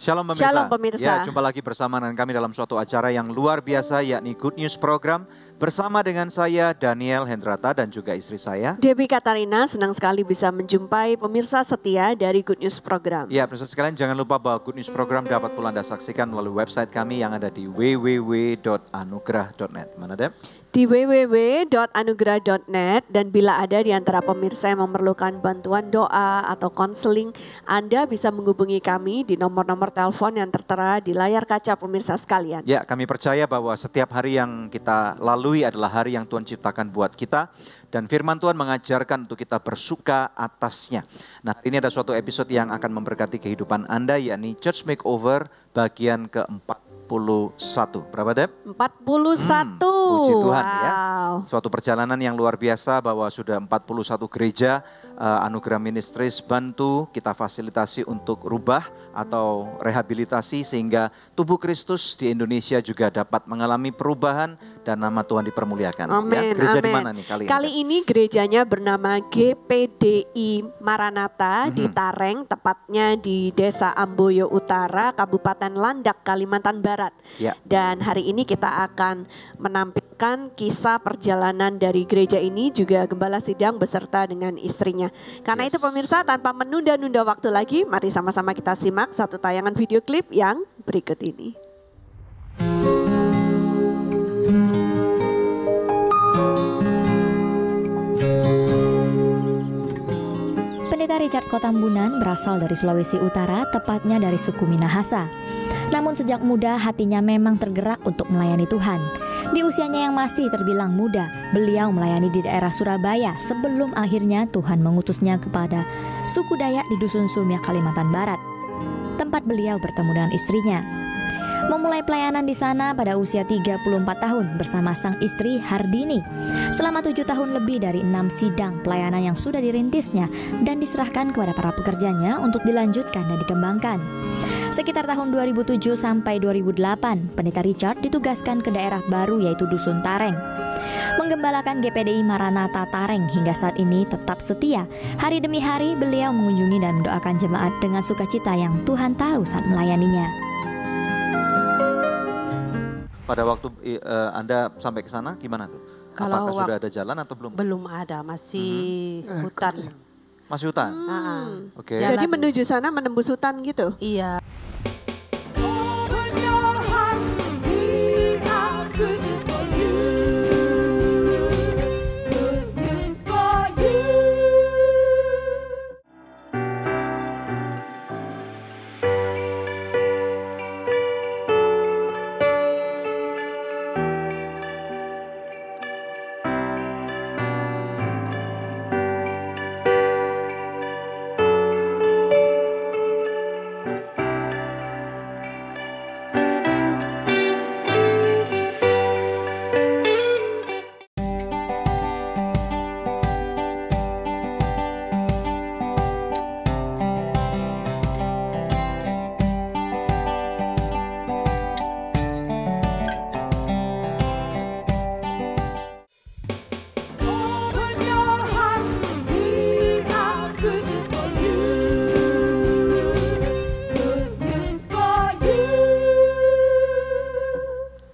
Shalom pemirsa. Shalom pemirsa. Ya, jumpa lagi bersama dengan kami dalam suatu acara yang luar biasa, yakni Good News Program. Bersama dengan saya Daniel Hendrata dan juga istri saya Debbie Katarina, senang sekali bisa menjumpai pemirsa setia dari Good News Program. Ya, pemirsa sekalian, jangan lupa bahwa Good News Program dapat pula Anda saksikan melalui website kami yang ada di www.anugerah.net. Mana Deb? Di www.anugerah.net, dan bila ada di antara pemirsa yang memerlukan bantuan doa atau konseling, Anda bisa menghubungi kami di nomor-nomor telepon yang tertera di layar kaca pemirsa sekalian. Ya, kami percaya bahwa setiap hari yang kita lalui adalah hari yang Tuhan ciptakan buat kita. Dan firman Tuhan mengajarkan untuk kita bersuka atasnya. Nah, ini ada suatu episode yang akan memberkati kehidupan Anda, yakni Church Makeover bagian ke-41. Berapa Deb? 41. Puji Tuhan wow. ya. Suatu perjalanan yang luar biasa bahwa sudah 41 gereja Anugerah Ministries bantu kita fasilitasi untuk rubah atau rehabilitasi sehingga tubuh Kristus di Indonesia juga dapat mengalami perubahan dan nama Tuhan dipermuliakan. Amin, Ya, gereja di amin. mana nih kali ini? Kali ini gerejanya bernama GPDI Maranatha di Tareng, tepatnya di Desa Amboyo Utara, Kabupaten Landak, Kalimantan Barat. Ya. Dan hari ini kita akan menampilkan kisah perjalanan dari gereja ini, juga Gembala Sidang beserta dengan istrinya. Karena itu pemirsa, tanpa menunda-nunda waktu lagi, mari sama-sama kita simak satu tayangan video klip yang berikut ini. Pendeta Richard Kotambunan berasal dari Sulawesi Utara, tepatnya dari suku Minahasa. Namun sejak muda hatinya memang tergerak untuk melayani Tuhan. Di usianya yang masih terbilang muda, beliau melayani di daerah Surabaya sebelum akhirnya Tuhan mengutusnya kepada suku Dayak di Dusun Sumia, Kalimantan Barat. Tempat beliau bertemu dengan istrinya. Memulai pelayanan di sana pada usia 34 tahun bersama sang istri Hardini. Selama 7 tahun lebih dari 6 sidang pelayanan yang sudah dirintisnya dan diserahkan kepada para pekerjanya untuk dilanjutkan dan dikembangkan. Sekitar tahun 2007 sampai 2008, Pendeta Richard ditugaskan ke daerah baru yaitu Dusun Tareng. Menggembalakan GPDI Maranatha Tareng hingga saat ini tetap setia. Hari demi hari beliau mengunjungi dan mendoakan jemaat dengan sukacita yang Tuhan tahu saat melayaninya. Pada waktu Anda sampai ke sana gimana tuh? Kalau Apakah sudah ada jalan atau belum? Belum ada, masih hutan. Masih hutan? Oke. Jalan. Jadi menuju sana menembus hutan gitu? Iya.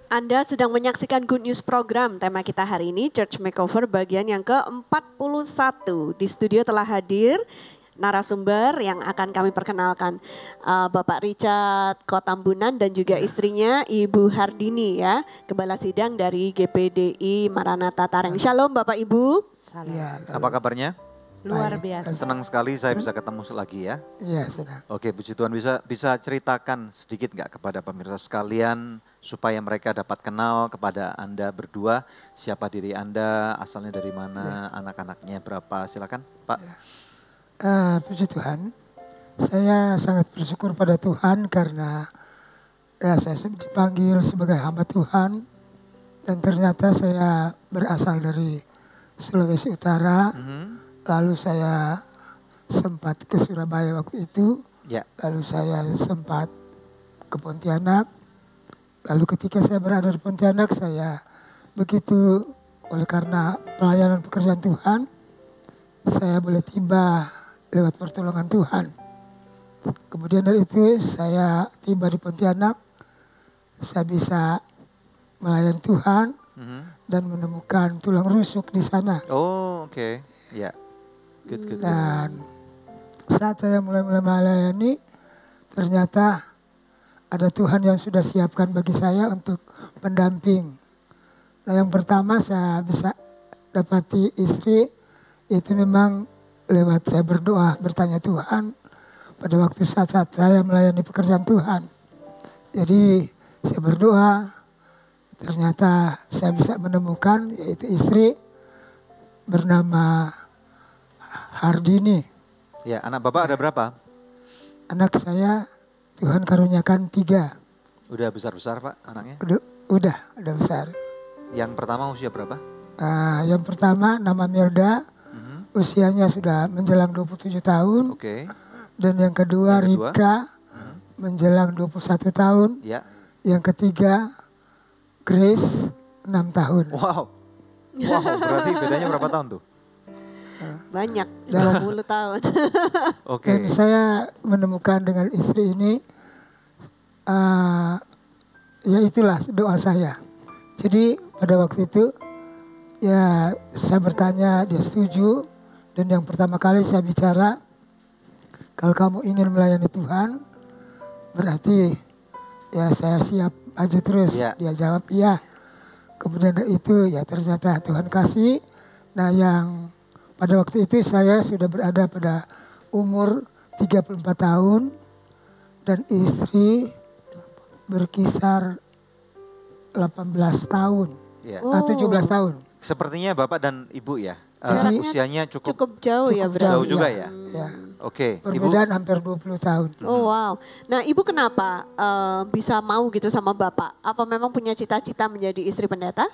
Anda sedang menyaksikan Good News Program. Tema kita hari ini Church Makeover bagian yang ke-41. Di studio telah hadir narasumber yang akan kami perkenalkan. Bapak Richard Kotambunan dan juga istrinya Ibu Hardini ya. Gembala Sidang dari GPDI Maranatha Tareng. Shalom Bapak Ibu. Salah. Apa kabarnya? Luar biasa. Senang sekali saya bisa ketemu lagi ya. Iya, senang. Oke, puji Tuhan, bisa ceritakan sedikit nggak kepada pemirsa sekalian supaya mereka dapat kenal kepada Anda berdua, siapa diri Anda, asalnya dari mana, anak-anaknya berapa, silakan Pak. Puji Tuhan, saya sangat bersyukur pada Tuhan karena saya dipanggil sebagai hamba Tuhan dan ternyata saya berasal dari Sulawesi Utara. Lalu saya sempat ke Surabaya waktu itu, lalu saya sempat ke Pontianak. Lalu ketika saya berada di Pontianak, saya begitu oleh karena pelayanan pekerjaan Tuhan, saya boleh tiba lewat pertolongan Tuhan. Kemudian dari itu saya tiba di Pontianak, saya bisa melayani Tuhan dan menemukan tulang rusuk di sana. Oh, oke. Ya. Good, good, good. Dan saat saya mulai melayani, ternyata ada Tuhan yang sudah siapkan bagi saya untuk pendamping. Nah, yang pertama saya bisa dapati istri, itu memang lewat saya berdoa, bertanya Tuhan pada waktu saat-saat saya melayani pekerjaan Tuhan. Jadi saya berdoa, ternyata saya bisa menemukan yaitu istri bernama Hardini. Ya, anak Bapak ada berapa? Anak saya Tuhan karuniakan 3. Udah besar-besar Pak anaknya? Udah besar. Yang pertama usia berapa? Yang pertama nama Mirda, usianya sudah menjelang 27 tahun. Oke. Dan yang kedua Rika, menjelang 21 tahun. Ya. Yang ketiga Grace, 6 tahun. Wow, berarti bedanya berapa tahun tuh? Banyak, 20 tahun. Oke. Dan saya menemukan dengan istri ini, ya itulah doa saya. Jadi pada waktu itu ya saya bertanya, dia setuju. Dan yang pertama kali saya bicara, kalau kamu ingin melayani Tuhan, berarti ya saya siap maju terus. Ya. Dia jawab iya. Kemudian dari itu ya ternyata Tuhan kasih. Nah yang pada waktu itu saya sudah berada pada umur 34 tahun dan istri berkisar 18 tahun. Ya. 17 tahun. Sepertinya Bapak dan Ibu ya, Jaraknya usianya Cukup jauh ya Cukup berarti. jauh juga ya. Ya. Oke, Ibu. Perbedaan hampir 20 tahun. Oh wow. Nah ibu kenapa bisa mau gitu sama bapak? Apa memang punya cita-cita menjadi istri pendeta?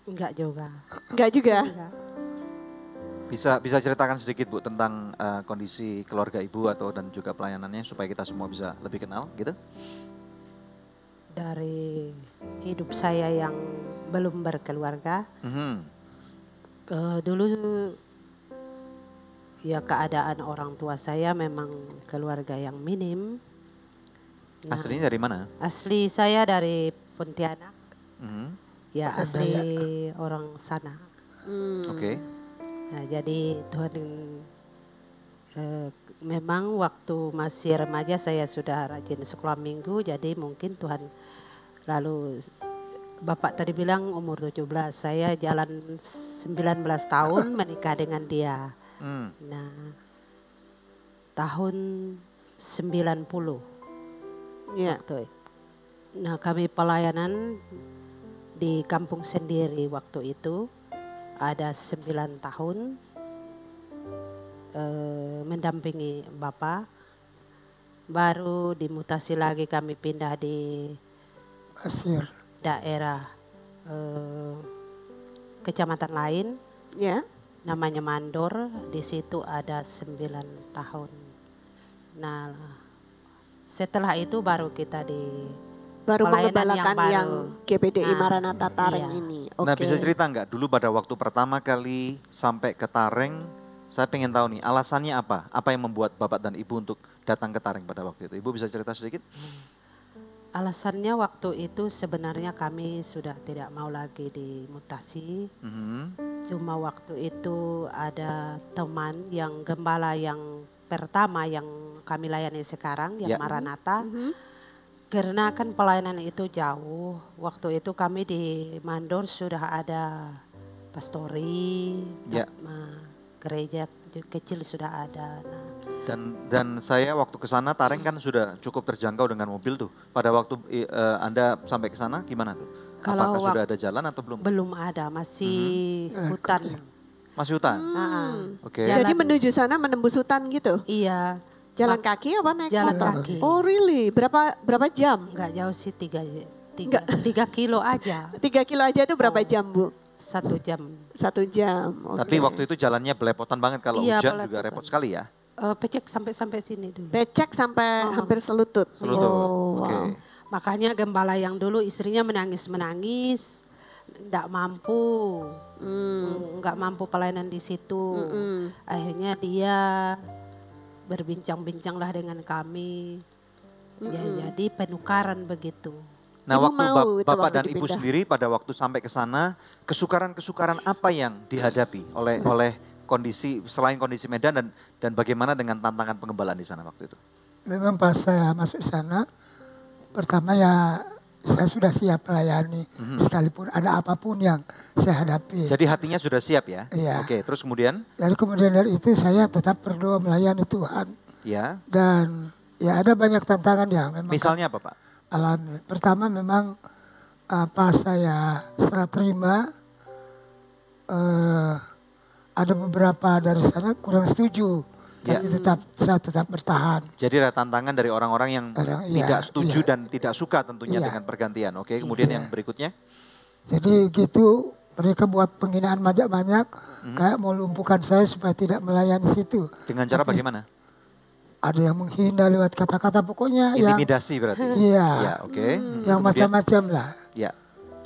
Enggak juga. Enggak juga. Enggak. Bisa ceritakan sedikit Bu tentang kondisi keluarga Ibu atau dan juga pelayanannya supaya kita semua bisa lebih kenal gitu? Dari hidup saya yang belum berkeluarga, dulu ya keadaan orang tua saya memang keluarga yang minim. Nah, Aslinya dari mana? asli saya dari Pontianak, Mhm. ya asli orang sana. Oke. Nah, jadi Tuhan memang waktu masih remaja saya sudah rajin sekolah minggu, jadi mungkin Tuhan lalu Bapak tadi bilang umur 17, saya jalan 19 tahun menikah dengan dia. Nah, tahun 90. Ya. Waktu itu. Nah, kami pelayanan di kampung sendiri waktu itu ada 9 tahun mendampingi Bapak. Baru dimutasi lagi kami pindah di Pasir. daerah kecamatan lain. Ya. Namanya Mandor, di situ ada 9 tahun. Nah, setelah itu baru kita di Baru pelayanan mengembalakan yang GPDI Nah, Maranatha Tareng iya. ini. Nah Oke. bisa cerita nggak dulu pada waktu pertama kali sampai ke Tareng, saya pengen tahu nih alasannya apa? Apa yang membuat Bapak dan Ibu untuk datang ke Tareng pada waktu itu? Ibu bisa cerita sedikit? Alasannya waktu itu sebenarnya kami sudah tidak mau lagi dimutasi. Cuma waktu itu ada teman yang gembala yang pertama yang kami layani sekarang, yang Ya. Maranatha. Karena kan pelayanan itu jauh. Waktu itu kami di Mandor sudah ada pastori, Ya. gereja kecil sudah ada. Nah, Dan saya waktu ke sana Tareng kan sudah cukup terjangkau dengan mobil tuh. Pada waktu Anda sampai ke sana gimana tuh? Kalau Apakah sudah ada jalan atau belum? belum ada, masih hutan. Masih hutan? Oke. Jadi menuju sana menembus hutan gitu? Iya, Jalan kaki apa naik Jalan motor? kaki. Oh really? Berapa jam? nggak jauh sih, 3 kilo aja, 3 kilo aja itu berapa jam Bu? 1 jam. 1 jam. Oke. Tapi waktu itu jalannya belepotan banget kalau Iya, hujan juga belepotan. repot sekali ya. Pecek sampai sini dulu. Becek sampai hampir selutut. Selutut. Oh, Oke. wow. Makanya gembala yang dulu istrinya menangis, nggak mampu, nggak mampu pelayanan di situ. Akhirnya dia berbincang-bincanglah dengan kami. Ya, jadi penukaran begitu. Nah, Ibu waktu mau itu Bapak waktu dan Ibu dipindah. sendiri pada waktu sampai ke sana, kesukaran-kesukaran apa yang dihadapi oleh kondisi selain kondisi medan dan bagaimana dengan tantangan pengembalaan di sana waktu itu? Memang pas saya masuk di sana, pertama ya saya sudah siap melayani sekalipun ada apapun yang saya hadapi. Jadi hatinya sudah siap ya? Iya. Oke, terus kemudian? Jadi kemudian dari itu saya tetap berdoa melayani Tuhan. Ya. Dan ya ada banyak tantangan yang memang Misalnya apa Pak? alami. Pertama memang pas saya setelah terima, ada beberapa dari sana kurang setuju. Tapi saya tetap bertahan. Jadi ada tantangan dari orang-orang yang tidak setuju iya. dan tidak suka tentunya Iya. dengan pergantian. Oke, kemudian Iya. yang berikutnya? Jadi gitu mereka buat penghinaan banyak-banyak. Kayak mau lumpuhkan saya supaya tidak melayani situ. Dengan cara Tapi bagaimana? Ada yang menghina lewat kata-kata pokoknya yang Intimidasi berarti? iya, Ya, oke. yang Kemudian? macam-macam lah. Ya.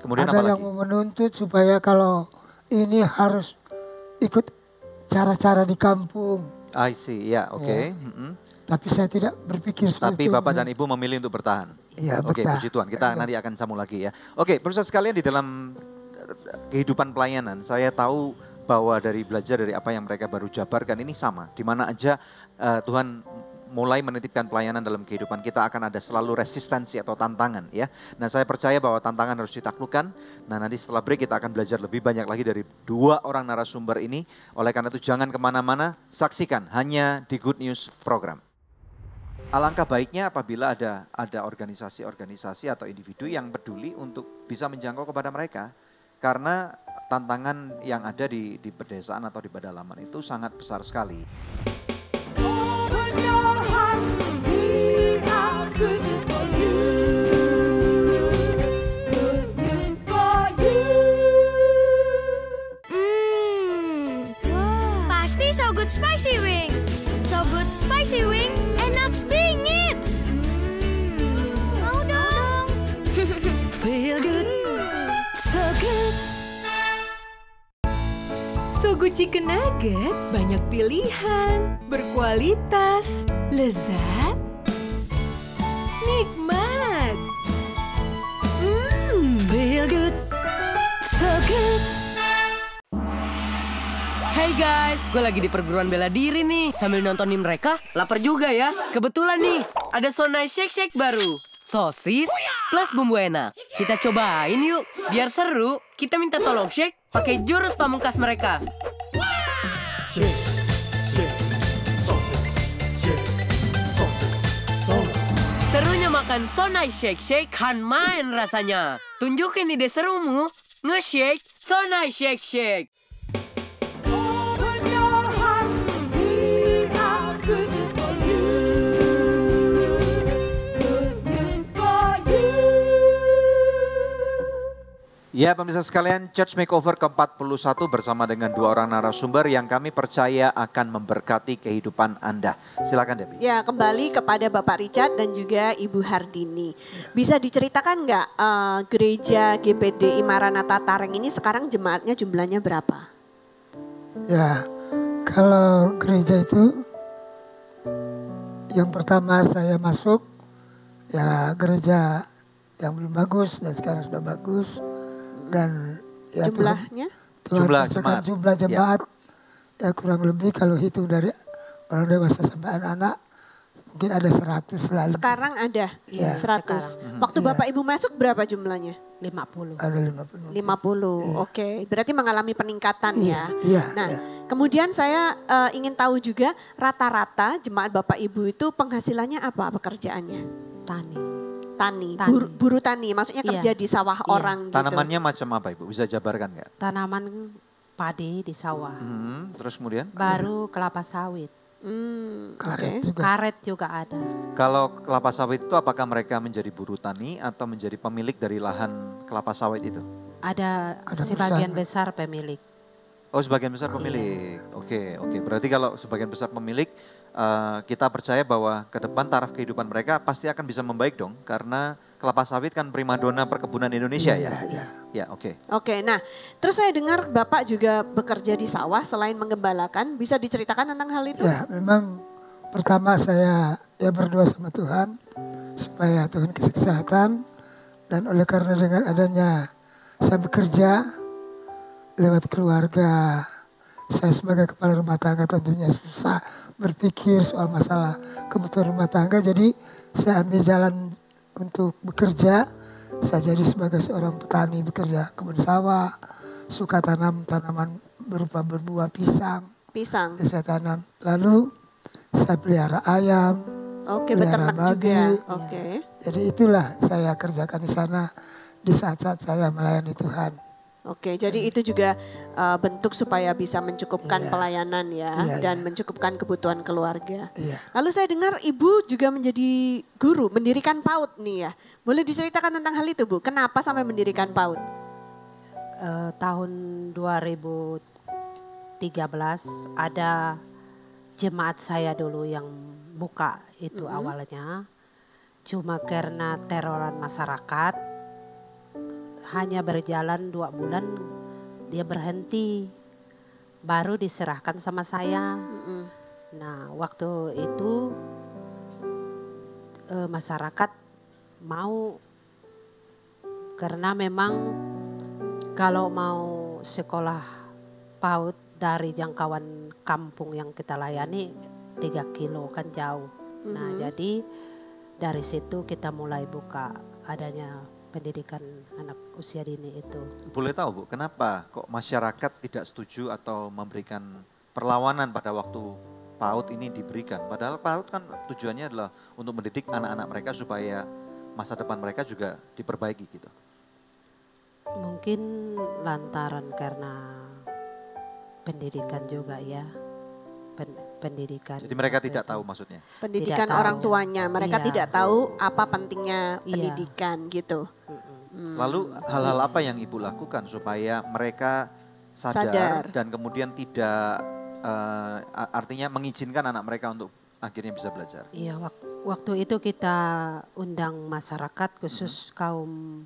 Kemudian Ada apa yang lagi? mau menuntut supaya kalau ini harus ikut cara-cara di kampung. I see, ya, oke. Ya. Tapi saya tidak berpikir Tapi seperti itu. Bapak dan Ibu memilih untuk bertahan. Iya, Oke, betah. puji Tuhan. Kita nanti akan sambung lagi ya. Oke, pemirsa sekalian, di dalam kehidupan pelayanan, saya tahu bahwa dari belajar dari apa yang mereka baru jabarkan ini sama. Di mana aja Tuhan mulai menitipkan pelayanan dalam kehidupan kita akan ada selalu resistensi atau tantangan ya. Nah, saya percaya bahwa tantangan harus ditaklukkan. Nah, nanti setelah break kita akan belajar lebih banyak lagi dari 2 orang narasumber ini. Oleh karena itu jangan kemana-mana, saksikan hanya di Good News Program. Alangkah baiknya apabila ada organisasi-organisasi atau individu yang peduli untuk bisa menjangkau kepada mereka. Karena tantangan yang ada di pedesaan atau di pedalaman itu sangat besar sekali. Pasti So Good Spicy Wing. So Good Spicy Wing, enak bingit. Mau dong. Feel good, so good. So Good Chicken Nugget banyak pilihan, berkualitas, lezat, nikmat. Feel good, so good. Hey guys, gue lagi di perguruan bela diri nih. Sambil nontonin mereka, lapar juga ya. Kebetulan nih, ada Sonai Shake Shake baru. Sosis plus bumbu enak. Kita cobain yuk. Biar seru, kita minta tolong Shake pakai jurus pamungkas mereka. Serunya makan Sonai Shake Shake kan main rasanya. Tunjukin ide serumu, nge-shake Sonai Shake Shake. Ya pemirsa sekalian, Church Makeover ke-41 bersama dengan 2 orang narasumber yang kami percaya akan memberkati kehidupan Anda. Silakan Debbie. Ya, kembali kepada Bapak Richard dan juga Ibu Hardini. Bisa diceritakan nggak gereja GPDI Maranatha Tareng ini sekarang jemaatnya jumlahnya berapa? Ya, kalau gereja itu yang pertama saya masuk ya gereja yang belum bagus dan sekarang sudah bagus. Dan ya Jumlahnya? jumlah jemaat ya kurang lebih kalau hitung dari orang dewasa sampai anak-anak mungkin ada 100 lah. Sekarang ada Iya. 100. Waktu Bapak Ibu masuk berapa jumlahnya? 50. Ada 50. 50, oke. Berarti mengalami peningkatan ya. Iya, Nah, iya. kemudian saya ingin tahu juga rata-rata jemaat Bapak Ibu itu penghasilannya apa pekerjaannya? Tani. Tani, Tani. Buru tani, maksudnya Iya. kerja di sawah Iya. orang gitu. Tanamannya macam apa Ibu? Bisa jabarkan nggak? Tanaman padi di sawah. Terus kemudian? Baru kelapa sawit. Karet juga. Karet juga ada. Kalau kelapa sawit itu apakah mereka menjadi buruh tani atau menjadi pemilik dari lahan kelapa sawit itu? Ada Ada sebagian besar. besar pemilik. Oh sebagian besar pemilik. Oke. Berarti kalau sebagian besar pemilik, kita percaya bahwa ke depan taraf kehidupan mereka pasti akan bisa membaik dong. Karena kelapa sawit kan primadona perkebunan Indonesia ya. Ya oke. Oke, nah terus saya dengar Bapak juga bekerja di sawah selain menggembalakan. Bisa diceritakan tentang hal itu? Ya memang pertama saya berdoa sama Tuhan supaya Tuhan kasih kesehatan, dan oleh karena dengan adanya saya bekerja lewat keluarga, saya sebagai kepala rumah tangga tentunya susah berpikir soal masalah kebutuhan rumah tangga, jadi saya ambil jalan untuk bekerja. Saya jadi sebagai seorang petani, bekerja kebun sawah, suka tanam tanaman berupa berbuah pisang. Pisang. Saya tanam. Lalu saya pelihara ayam, Oke, pelihara beternak babi. juga. Oke. Jadi itulah saya kerjakan di sana di saat-saat saya melayani Tuhan. Oke, jadi itu juga bentuk supaya bisa mencukupkan Iya. pelayanan ya, Iya, dan iya. mencukupkan kebutuhan keluarga. Iya. Lalu saya dengar Ibu juga menjadi guru, mendirikan PAUD nih ya. Boleh diceritakan tentang hal itu Bu? Kenapa sampai mendirikan PAUD? Tahun 2013 ada jemaat saya dulu yang buka itu awalnya. Cuma karena teroran masyarakat, hanya berjalan 2 bulan dia berhenti. Baru diserahkan sama saya. Nah waktu itu masyarakat mau, karena memang kalau mau sekolah PAUD dari jangkauan kampung yang kita layani 3 kilo kan jauh. Nah jadi dari situ kita mulai buka adanya pendidikan anak usia dini itu. Boleh tahu Bu, kenapa kok masyarakat tidak setuju atau memberikan perlawanan pada waktu PAUD ini diberikan? Padahal PAUD kan tujuannya adalah untuk mendidik anak-anak mereka supaya masa depan mereka juga diperbaiki gitu. Mungkin lantaran karena pendidikan juga ya. Pendidikan. Jadi mereka tidak tahu maksudnya? Pendidikan Tidak tahu. orang tuanya, mereka Iya. tidak tahu apa pentingnya Iya. pendidikan gitu. Lalu hal-hal apa yang Ibu lakukan supaya mereka sadar, Sadar. dan kemudian tidak artinya mengizinkan anak mereka untuk akhirnya bisa belajar? Iya, waktu itu kita undang masyarakat khusus kaum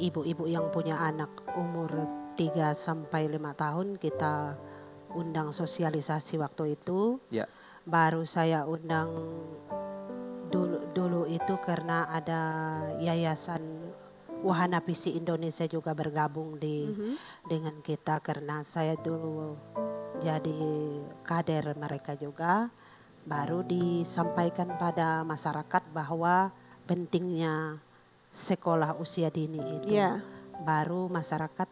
ibu-ibu yang punya anak umur 3 sampai 5 tahun, kita undang sosialisasi waktu itu. Ya. Baru saya undang dulu itu karena ada yayasan Wahana Visi Indonesia juga bergabung dengan kita, karena saya dulu jadi kader mereka juga. Baru disampaikan pada masyarakat bahwa pentingnya sekolah usia dini itu. Iya. Baru masyarakat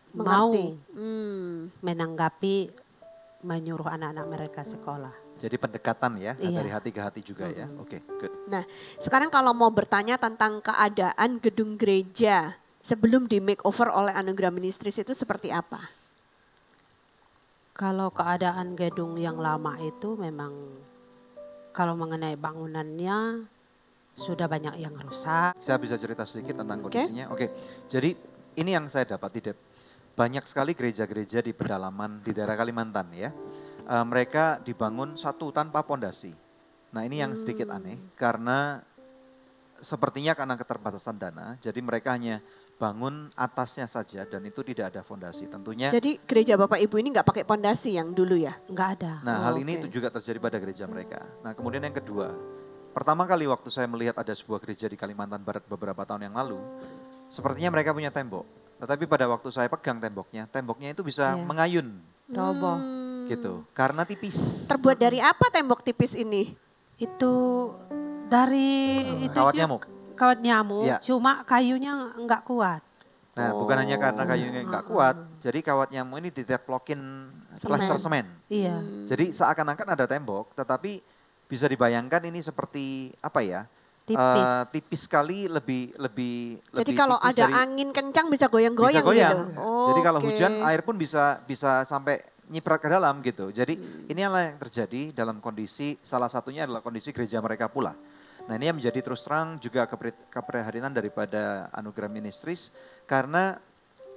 Mengerti. mau menanggapi menyuruh anak-anak mereka sekolah. Jadi pendekatan ya, Iya. dari hati ke hati juga ya. Oke, good. Nah, sekarang kalau mau bertanya tentang keadaan gedung gereja sebelum di makeover oleh Anugerah Ministries itu seperti apa? Kalau keadaan gedung yang lama itu memang kalau mengenai bangunannya sudah banyak yang rusak. Saya bisa cerita sedikit tentang Oke. kondisinya. Oke, jadi ini yang saya dapat, Dep. Banyak sekali gereja-gereja di pedalaman di daerah Kalimantan ya. Mereka dibangun satu tanpa pondasi. Nah ini yang sedikit aneh karena sepertinya karena keterbatasan dana, jadi mereka hanya bangun atasnya saja dan itu tidak ada fondasi. Tentunya. Jadi gereja Bapak Ibu ini nggak pakai pondasi yang dulu ya? Nggak ada. Nah hal ini Oke. itu juga terjadi pada gereja mereka. Nah kemudian yang kedua, pertama kali waktu saya melihat ada sebuah gereja di Kalimantan Barat beberapa tahun yang lalu, sepertinya mereka punya tembok. Tetapi pada waktu saya pegang temboknya itu bisa Iya. mengayun Roboh. gitu, karena tipis. Terbuat dari apa tembok tipis ini? Itu dari itu Kawat juga nyamuk. Kawat nyamuk, Iya. cuma kayunya nggak kuat. Nah bukan hanya karena kayunya nggak kuat, jadi kawat nyamuk ini diteplokin plester semen. Iya. Jadi seakan-akan ada tembok, tetapi bisa dibayangkan ini seperti apa ya? Tipis. Tipis sekali, lebih Jadi lebih kalau tipis ada dari- angin kencang bisa goyang-goyang bisa goyang. gitu? Jadi kalau Oke. hujan air pun bisa sampai nyiprat ke dalam gitu. Jadi inilah yang terjadi dalam kondisi, salah satunya adalah kondisi gereja mereka pula. Nah ini yang menjadi terus terang juga keprihatinan daripada Anugerah Ministries, karena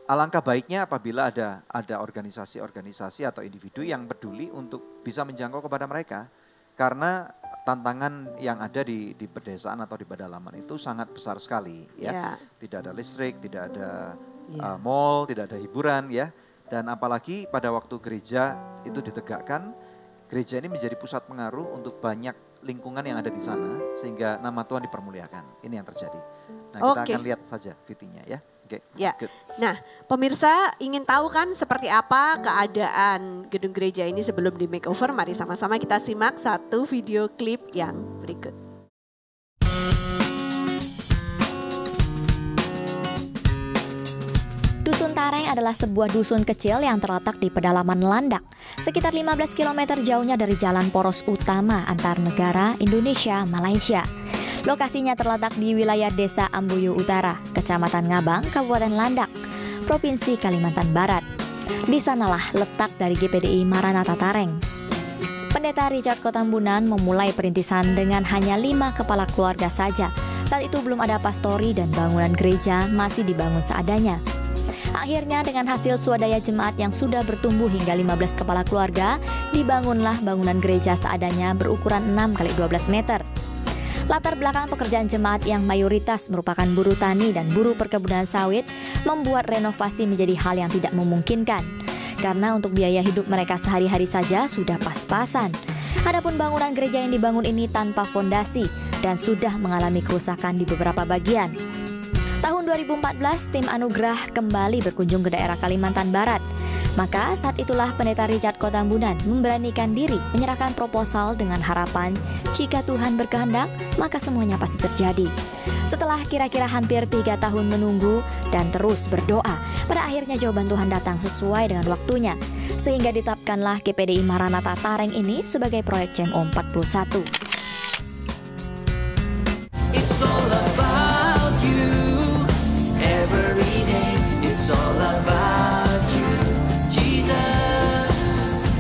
alangkah baiknya apabila ada organisasi-organisasi atau individu yang peduli untuk bisa menjangkau kepada mereka. Karena tantangan yang ada di pedesaan atau di pedalaman itu sangat besar sekali ya. Ya. Tidak ada listrik, tidak ada Iya. mall, tidak ada hiburan ya. Dan apalagi pada waktu gereja itu ditegakkan, gereja ini menjadi pusat pengaruh untuk banyak lingkungan yang ada di sana sehingga nama Tuhan dipermuliakan. Ini yang terjadi. Nah, kita akan lihat saja VT-nya ya. Oke. Ya. Nah, pemirsa ingin tahu kan seperti apa keadaan gedung gereja ini sebelum di makeover? Mari sama-sama kita simak satu video klip yang berikut. Dusun Tareng adalah sebuah dusun kecil yang terletak di pedalaman Landak, sekitar 15 km jauhnya dari jalan poros utama antar negara Indonesia-Malaysia. Lokasinya terletak di wilayah Desa Ambuyu Utara, Kecamatan Ngabang, Kabupaten Landak, Provinsi Kalimantan Barat. Di sanalah letak dari GPDI Maranatha Tareng. Pendeta Richard Kotambunan memulai perintisan dengan hanya 5 kepala keluarga saja. Saat itu belum ada pastori dan bangunan gereja masih dibangun seadanya. Akhirnya dengan hasil swadaya jemaat yang sudah bertumbuh hingga 15 kepala keluarga, dibangunlah bangunan gereja seadanya berukuran 6 x 12 meter. Latar belakang pekerjaan jemaat yang mayoritas merupakan buruh tani dan buruh perkebunan sawit membuat renovasi menjadi hal yang tidak memungkinkan. Karena untuk biaya hidup mereka sehari-hari saja sudah pas-pasan. Adapun bangunan gereja yang dibangun ini tanpa fondasi dan sudah mengalami kerusakan di beberapa bagian. Tahun 2014, tim Anugerah kembali berkunjung ke daerah Kalimantan Barat. Maka saat itulah Pendeta Richard Kotambunan memberanikan diri menyerahkan proposal dengan harapan jika Tuhan berkehendak, maka semuanya pasti terjadi. Setelah kira-kira hampir 3 tahun menunggu dan terus berdoa, pada akhirnya jawaban Tuhan datang sesuai dengan waktunya. Sehingga ditetapkanlah GPDI Maranatha Tareng ini sebagai proyek CMO 41. It's all about you. Every day, it's all about you, Jesus.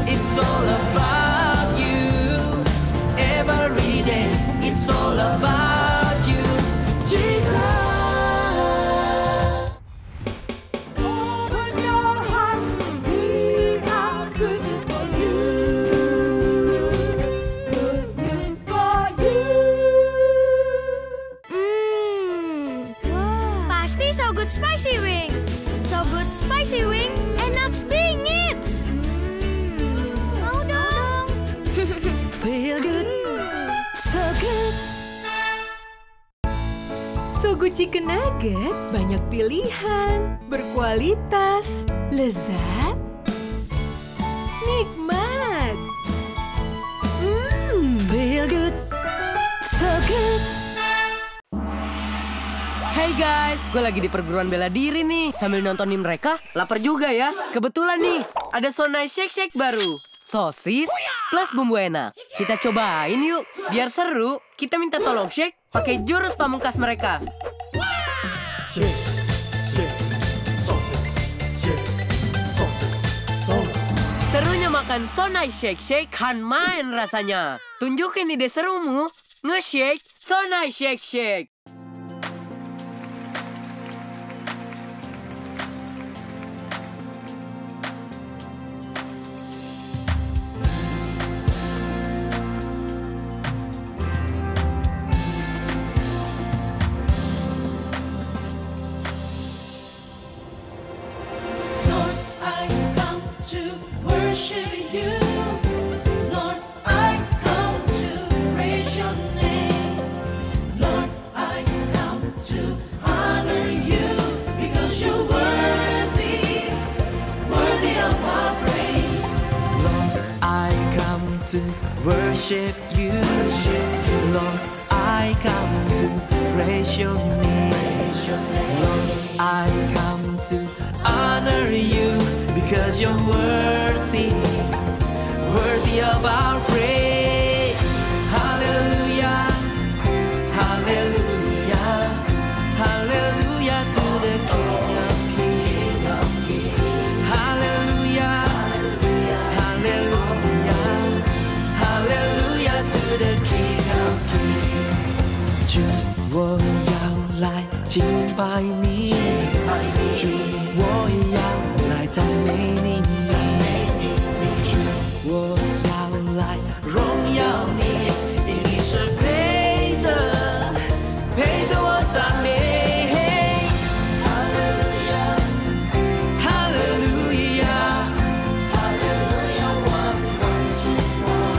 It's all about you. Every day, it's all about you, Jesus. Open your heart, read out goodness for you. Goodness for you. Pasti So Good Spicy Wing. So Good Spicy Wing, enak bingit. Mau dong. Feel good, so good. So Good Chicken Nugget, banyak pilihan, berkualitas, lezat, nikmat. Feel good, so good. Hey guys, gue lagi di perguruan bela diri nih. Sambil nontonin mereka, lapar juga ya. Kebetulan nih, ada Sonai Shake Shake baru. Sosis plus bumbu enak. Kita cobain yuk, biar seru. Kita minta tolong shake pakai jurus pamungkas mereka. Serunya makan Sonai Shake Shake kan main rasanya. Tunjukin ide serumu, nge-shake Sonai Shake Shake. Worship you, Lord, I come to praise your name. Lord, I come to honor you because you're worthy, worthy of our praise. Hallelujah, hallelujah, hallelujah to the King of Kings. Hallelujah, hallelujah. Hallelujah to the King of Kings. 主，我要来敬拜你，主，我要来赞美你，主，我要来荣耀你，因你是配的，配得我赞美。Hallelujah, Hallelujah, Hallelujah, 万万之王。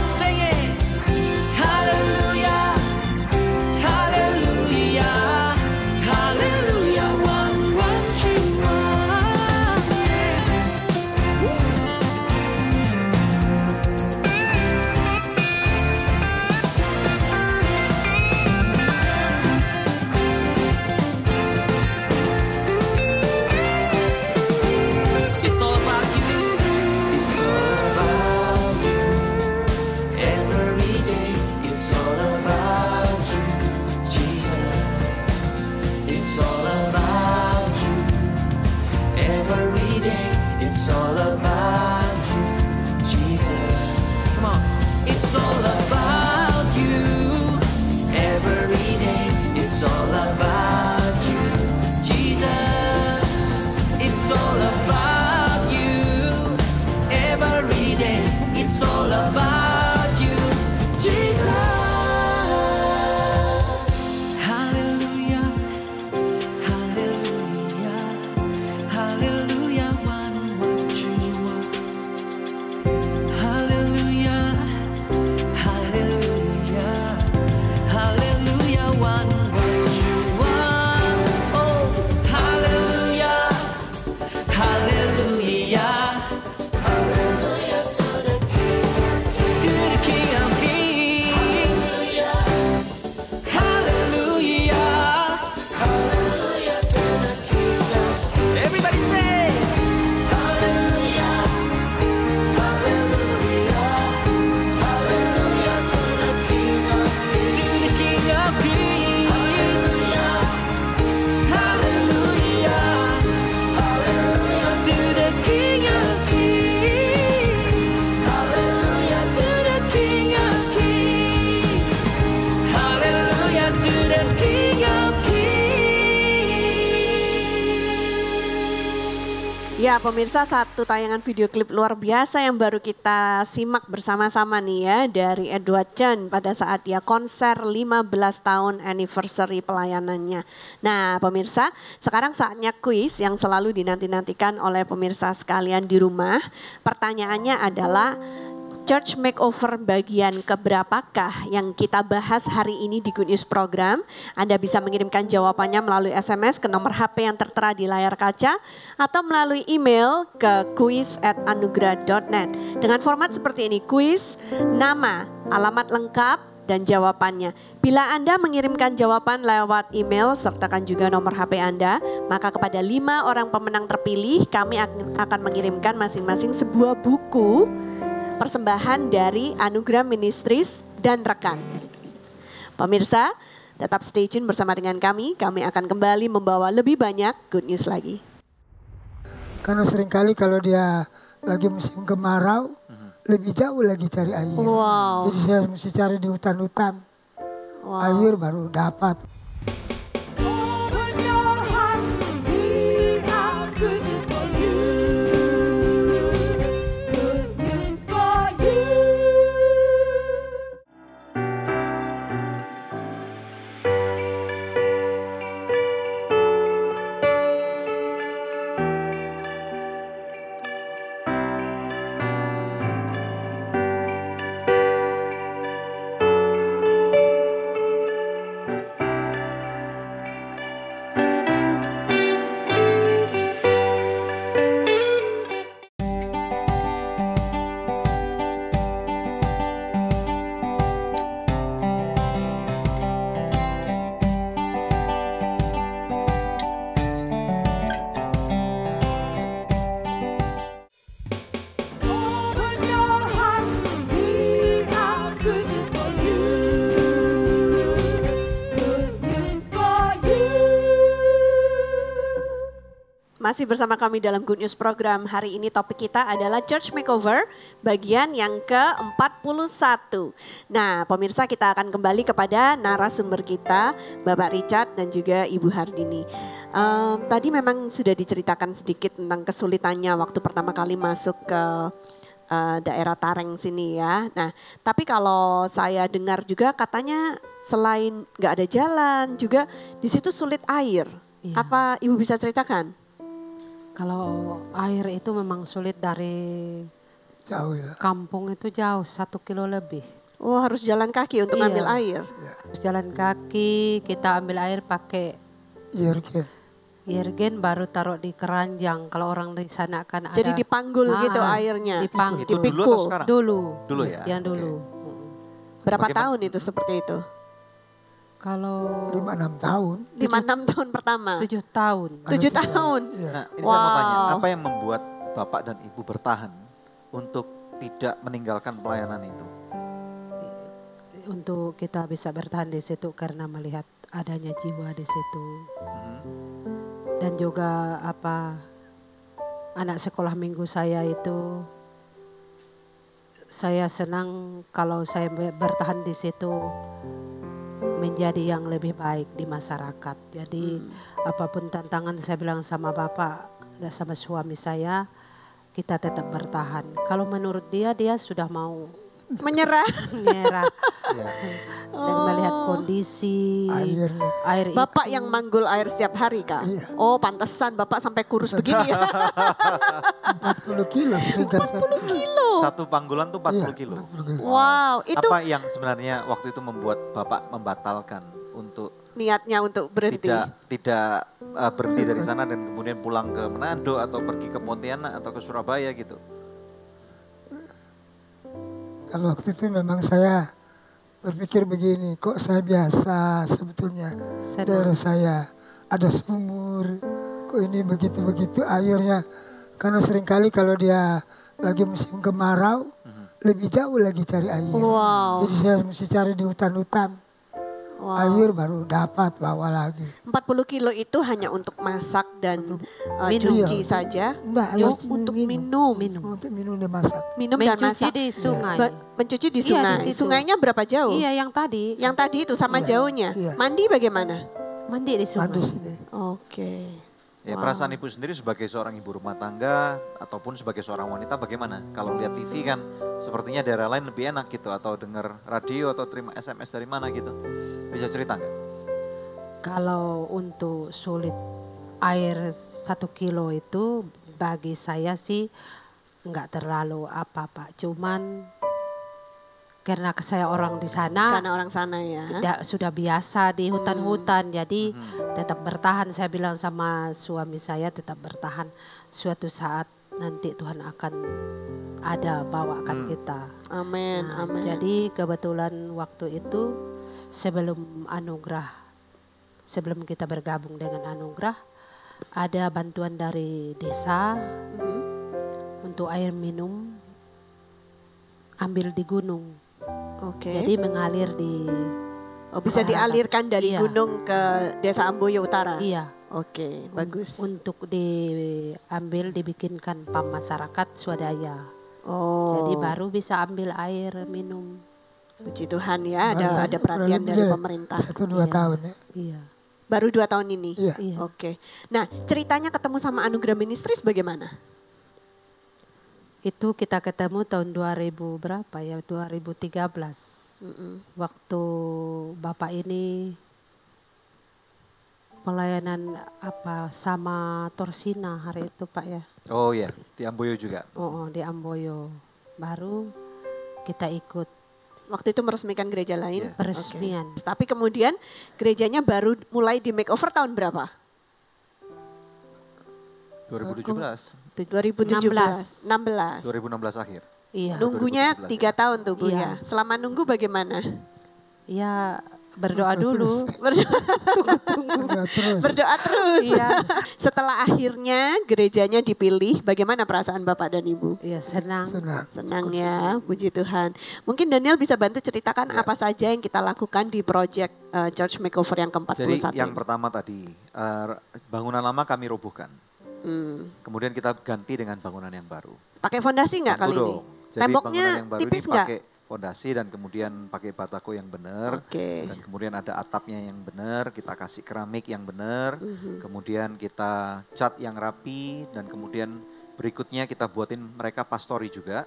every day. It's all about you, Jesus. Hallelujah, hallelujah, hallelujah, one what you want. Hallelujah, hallelujah, hallelujah, one what you want. Oh, hallelujah, hallelujah, hallelujah to the King of Kings. Hallelujah, hallelujah to the King of Kings. Everybody say, hallelujah, hallelujah, hallelujah to the King of Kings. To the King of Kings. Hallelujah, hallelujah to the King of Kings. Hallelujah to the King of Kings. Hallelujah to the King of Kings. Ya pemirsa, satu tayangan video klip luar biasa yang baru kita simak bersama-sama nih ya dari Edward Chen pada saat dia konser 15 tahun anniversary pelayanannya. Nah pemirsa, sekarang saatnya kuis yang selalu dinanti-nantikan oleh pemirsa sekalian di rumah. Pertanyaannya adalah Church Makeover bagian keberapakah yang kita bahas hari ini di Good News Program? Anda bisa mengirimkan jawabannya melalui SMS ke nomor HP yang tertera di layar kaca atau melalui email ke quiz@anugerah.net. Dengan format seperti ini, kuis, nama, alamat lengkap, dan jawabannya. Bila Anda mengirimkan jawaban lewat email, sertakan juga nomor HP Anda, maka kepada 5 orang pemenang terpilih, kami akan mengirimkan masing-masing sebuah buku persembahan dari Anugerah Ministries dan rekan. Pemirsa, tetap stay tune bersama dengan kami akan kembali membawa lebih banyak good news lagi. Karena seringkali kalau dia lagi musim kemarau, lebih jauh lagi cari air. Wow. Jadi saya mesti cari di hutan-hutan. Wow. Air baru dapat. Masih bersama kami dalam Good News Program. Hari ini topik kita adalah Church Makeover bagian yang ke-41. Nah pemirsa, kita akan kembali kepada narasumber kita, Bapak Richard dan juga Ibu Hardini. Tadi memang sudah diceritakan sedikit tentang kesulitannya waktu pertama kali masuk ke daerah Tareng sini ya. Nah tapi kalau saya dengar juga katanya selain nggak ada jalan juga di situ sulit air. Iya. Apa Ibu bisa ceritakan? Kalau air itu memang sulit dari Jauh ya. kampung itu jauh 1 kilo lebih. Oh harus jalan kaki untuk Iya. ngambil air. Terus jalan kaki, kita ambil air pakai Irgen. irgen baru taruh di keranjang. Kalau orang di sana kan ada. Jadi dipanggul gitu airnya. Dipanggul. Itu dulu atau Dipikul. sekarang? Dulu. Dulu ya? Yang dulu. Berapa Bagaimana? tahun itu seperti itu? Kalau 5-6 tahun. 5-6 tahun pertama. 7 tahun. 7 tahun. Nah, ini saya mau tanya, Wow. apa yang membuat Bapak dan Ibu bertahan untuk tidak meninggalkan pelayanan itu? Untuk kita bisa bertahan di situ karena melihat adanya jiwa di situ. Dan juga anak sekolah minggu saya itu, saya senang kalau saya bertahan di situ menjadi yang lebih baik di masyarakat. Jadi apapun tantangan, saya bilang sama Bapak dan sama suami saya, kita tetap bertahan. Kalau menurut dia sudah mau Menyerah. menyerah. Ya. Dan melihat kondisi air Bapak itu. yang manggul air setiap hari, Kak? Iya. Oh, pantesan Bapak sampai kurus begini ya. 40 kilo seringkali 40 kilo. Satu panggulan tuh 40 kilo. 40 kilo. Wow, itu Apa yang sebenarnya waktu itu membuat Bapak membatalkan untuk niatnya untuk berhenti. tidak berhenti dari sana dan kemudian pulang ke Manado atau pergi ke Pontianak atau ke Surabaya gitu? Kalau waktu itu memang saya berpikir begini, kok saya biasa sebetulnya daerah saya ada sumur, kok ini begitu-begitu airnya. Karena seringkali kalau dia lagi musim kemarau, lebih jauh lagi cari air. Wow. Jadi saya mesti cari di hutan-hutan. Wow. Air baru dapat bawa lagi. 40 kilo itu hanya untuk masak dan minum. cuci saja. Enggak, Oh, air untuk minum. minum. Untuk minum dan masak. Minum dan Mencuci masak. di sungai. Mencuci di Iya, sungai. di situ. Sungainya berapa jauh? Iya, yang tadi. Yang tadi itu sama Iya, jauhnya. iya. Mandi bagaimana? Mandi di sungai. Mandi sini. Oke. Ya, Wow. perasaan ibu sendiri sebagai seorang ibu rumah tangga ataupun sebagai seorang wanita bagaimana? Kalau lihat TV kan sepertinya daerah lain lebih enak gitu atau dengar radio atau terima SMS dari mana gitu. Bisa cerita nggak? Kalau untuk sulit air 1 kilo itu bagi saya sih nggak terlalu apa Pak. Cuman karena saya orang di sana, Karena orang sana ya. sudah biasa di hutan-hutan, jadi tetap bertahan. Saya bilang sama suami saya tetap bertahan. Suatu saat nanti Tuhan akan ada bawakan kita. Amin, Nah, amin. jadi kebetulan waktu itu sebelum kita bergabung dengan anugerah, ada bantuan dari desa untuk air minum, ambil di gunung. Oke. Jadi mengalir di bisa dialirkan dari Iya. gunung ke Desa Amboyo Utara. iya. Oke, bagus. Untuk diambil dibikinkan PAM masyarakat swadaya. Oh. Jadi baru bisa ambil air minum. Puji Tuhan ya, Mantap. ada perhatian Kurang dari lebih pemerintah. 1-2 tahun ya. Iya. Baru 2 tahun ini? Iya. Iya. Oke. Nah, ceritanya ketemu sama Anugerah Ministries bagaimana? Itu kita ketemu tahun 2000 berapa ya? 2013. Waktu Bapak ini pelayanan sama Torsina hari itu Pak ya. Oh iya, di Amboyo juga. Oh, di Amboyo. Baru kita ikut Waktu itu meresmikan gereja lain? Iya. peresmian. Oke. Tapi kemudian gerejanya baru mulai di makeover tahun berapa? 2017, 2017. 16. 2016 akhir. Iya. Nunggunya 2017 3 tahun tuh Bu Iya. ya. Selama nunggu bagaimana? Ya berdoa dulu. Berdoa, Udah terus. berdoa terus. Iya. Setelah akhirnya gerejanya dipilih, bagaimana perasaan Bapak dan Ibu? Iya senang. Senang. Senang ya, puji Tuhan. Mungkin Daniel bisa bantu ceritakan apa saja yang kita lakukan di project Church Makeover yang ke-41 Jadi yang ini. pertama tadi, bangunan lama kami robohkan. Kemudian kita ganti dengan bangunan yang baru. Pakai fondasi nggak kali Tentu ini? dong. Jadi Temboknya bangunan yang baru tipis ini nggak? pakai fondasi dan kemudian pakai batako yang benar. Oke. Dan kemudian ada atapnya yang benar, kita kasih keramik yang benar. Kemudian kita cat yang rapi dan kemudian berikutnya kita buatin mereka pastori juga.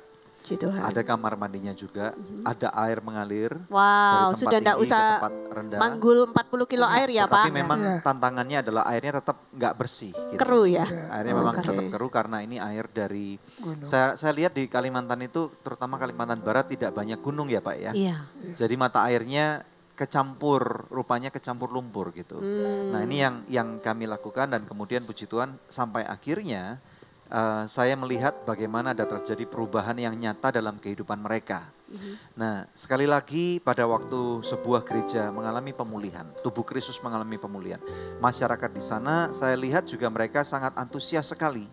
Puji Tuhan. Ada kamar mandinya juga, ada air mengalir. Wow, dari tempat sudah enggak tinggi ke usah tempat rendah. manggul 40 kilo air ya Pak? Tapi memang tantangannya adalah airnya tetap nggak bersih. Gitu. Keruh ya? Airnya memang Oke. tetap keruh karena ini air dari, saya lihat di Kalimantan itu, terutama Kalimantan Barat tidak banyak gunung ya Pak ya. Iya. Jadi mata airnya rupanya kecampur lumpur gitu. Nah ini yang kami lakukan dan kemudian puji Tuhan sampai akhirnya saya melihat bagaimana ada terjadi perubahan yang nyata dalam kehidupan mereka. Nah sekali lagi pada waktu sebuah gereja mengalami pemulihan, tubuh Kristus mengalami pemulihan. Masyarakat di sana saya lihat juga mereka sangat antusias sekali.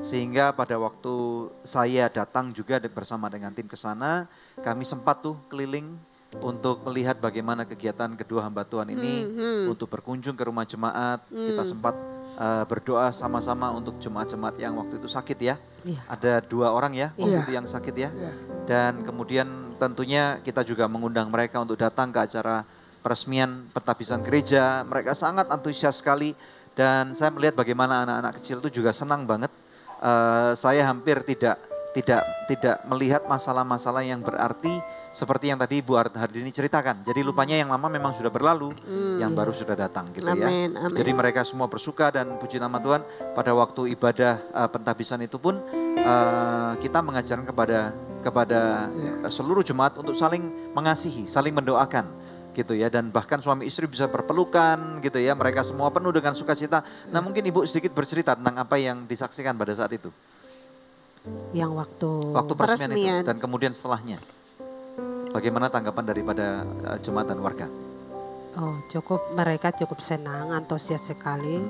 Sehingga pada waktu saya datang juga bersama dengan tim ke sana, kami sempat tuh keliling untuk melihat bagaimana kegiatan kedua hamba Tuhan ini untuk berkunjung ke rumah jemaat. Kita sempat berdoa sama-sama untuk jemaat-jemaat yang waktu itu sakit ya. Iya. Ada 2 orang ya waktu Iya. itu yang sakit ya. Dan kemudian tentunya kita juga mengundang mereka untuk datang ke acara peresmian pentabisan gereja. Mereka sangat antusias sekali dan saya melihat bagaimana anak-anak kecil itu juga senang banget saya hampir tidak melihat masalah-masalah yang berarti seperti yang tadi Bu Hardini ceritakan. Jadi lupanya yang lama memang sudah berlalu, yang baru sudah datang gitu Amin, ya. amin. Jadi mereka semua bersuka dan puji nama Tuhan pada waktu ibadah pentabisan itu pun kita mengajarkan kepada seluruh jemaat untuk saling mengasihi, saling mendoakan gitu ya, dan bahkan suami istri bisa berpelukan gitu ya, mereka semua penuh dengan sukacita. Nah mungkin Ibu sedikit bercerita tentang apa yang disaksikan pada saat itu. Yang waktu peresmian itu dan kemudian setelahnya. Bagaimana tanggapan daripada jemaat dan warga? Oh, mereka cukup senang, antusias sekali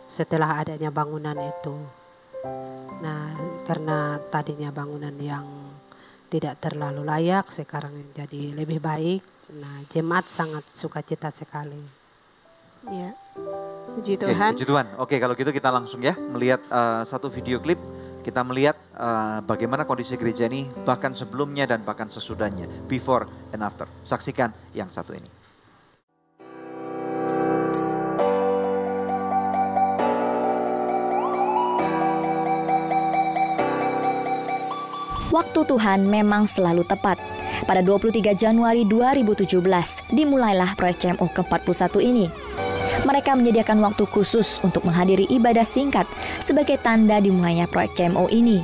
setelah adanya bangunan itu. Nah, karena tadinya bangunan yang tidak terlalu layak, sekarang jadi lebih baik. Nah, jemaat sangat sukacita sekali. Ya, puji Tuhan. Puji Tuhan. Oke, kalau gitu kita langsung ya melihat satu video klip. Kita melihat bagaimana kondisi gereja ini bahkan sebelumnya dan bahkan sesudahnya, before and after. Saksikan yang satu ini. Waktu Tuhan memang selalu tepat. Pada 23 Januari 2017 dimulailah proyek CMO ke-41 ini. Mereka menyediakan waktu khusus untuk menghadiri ibadah singkat sebagai tanda dimulainya proyek CMO ini.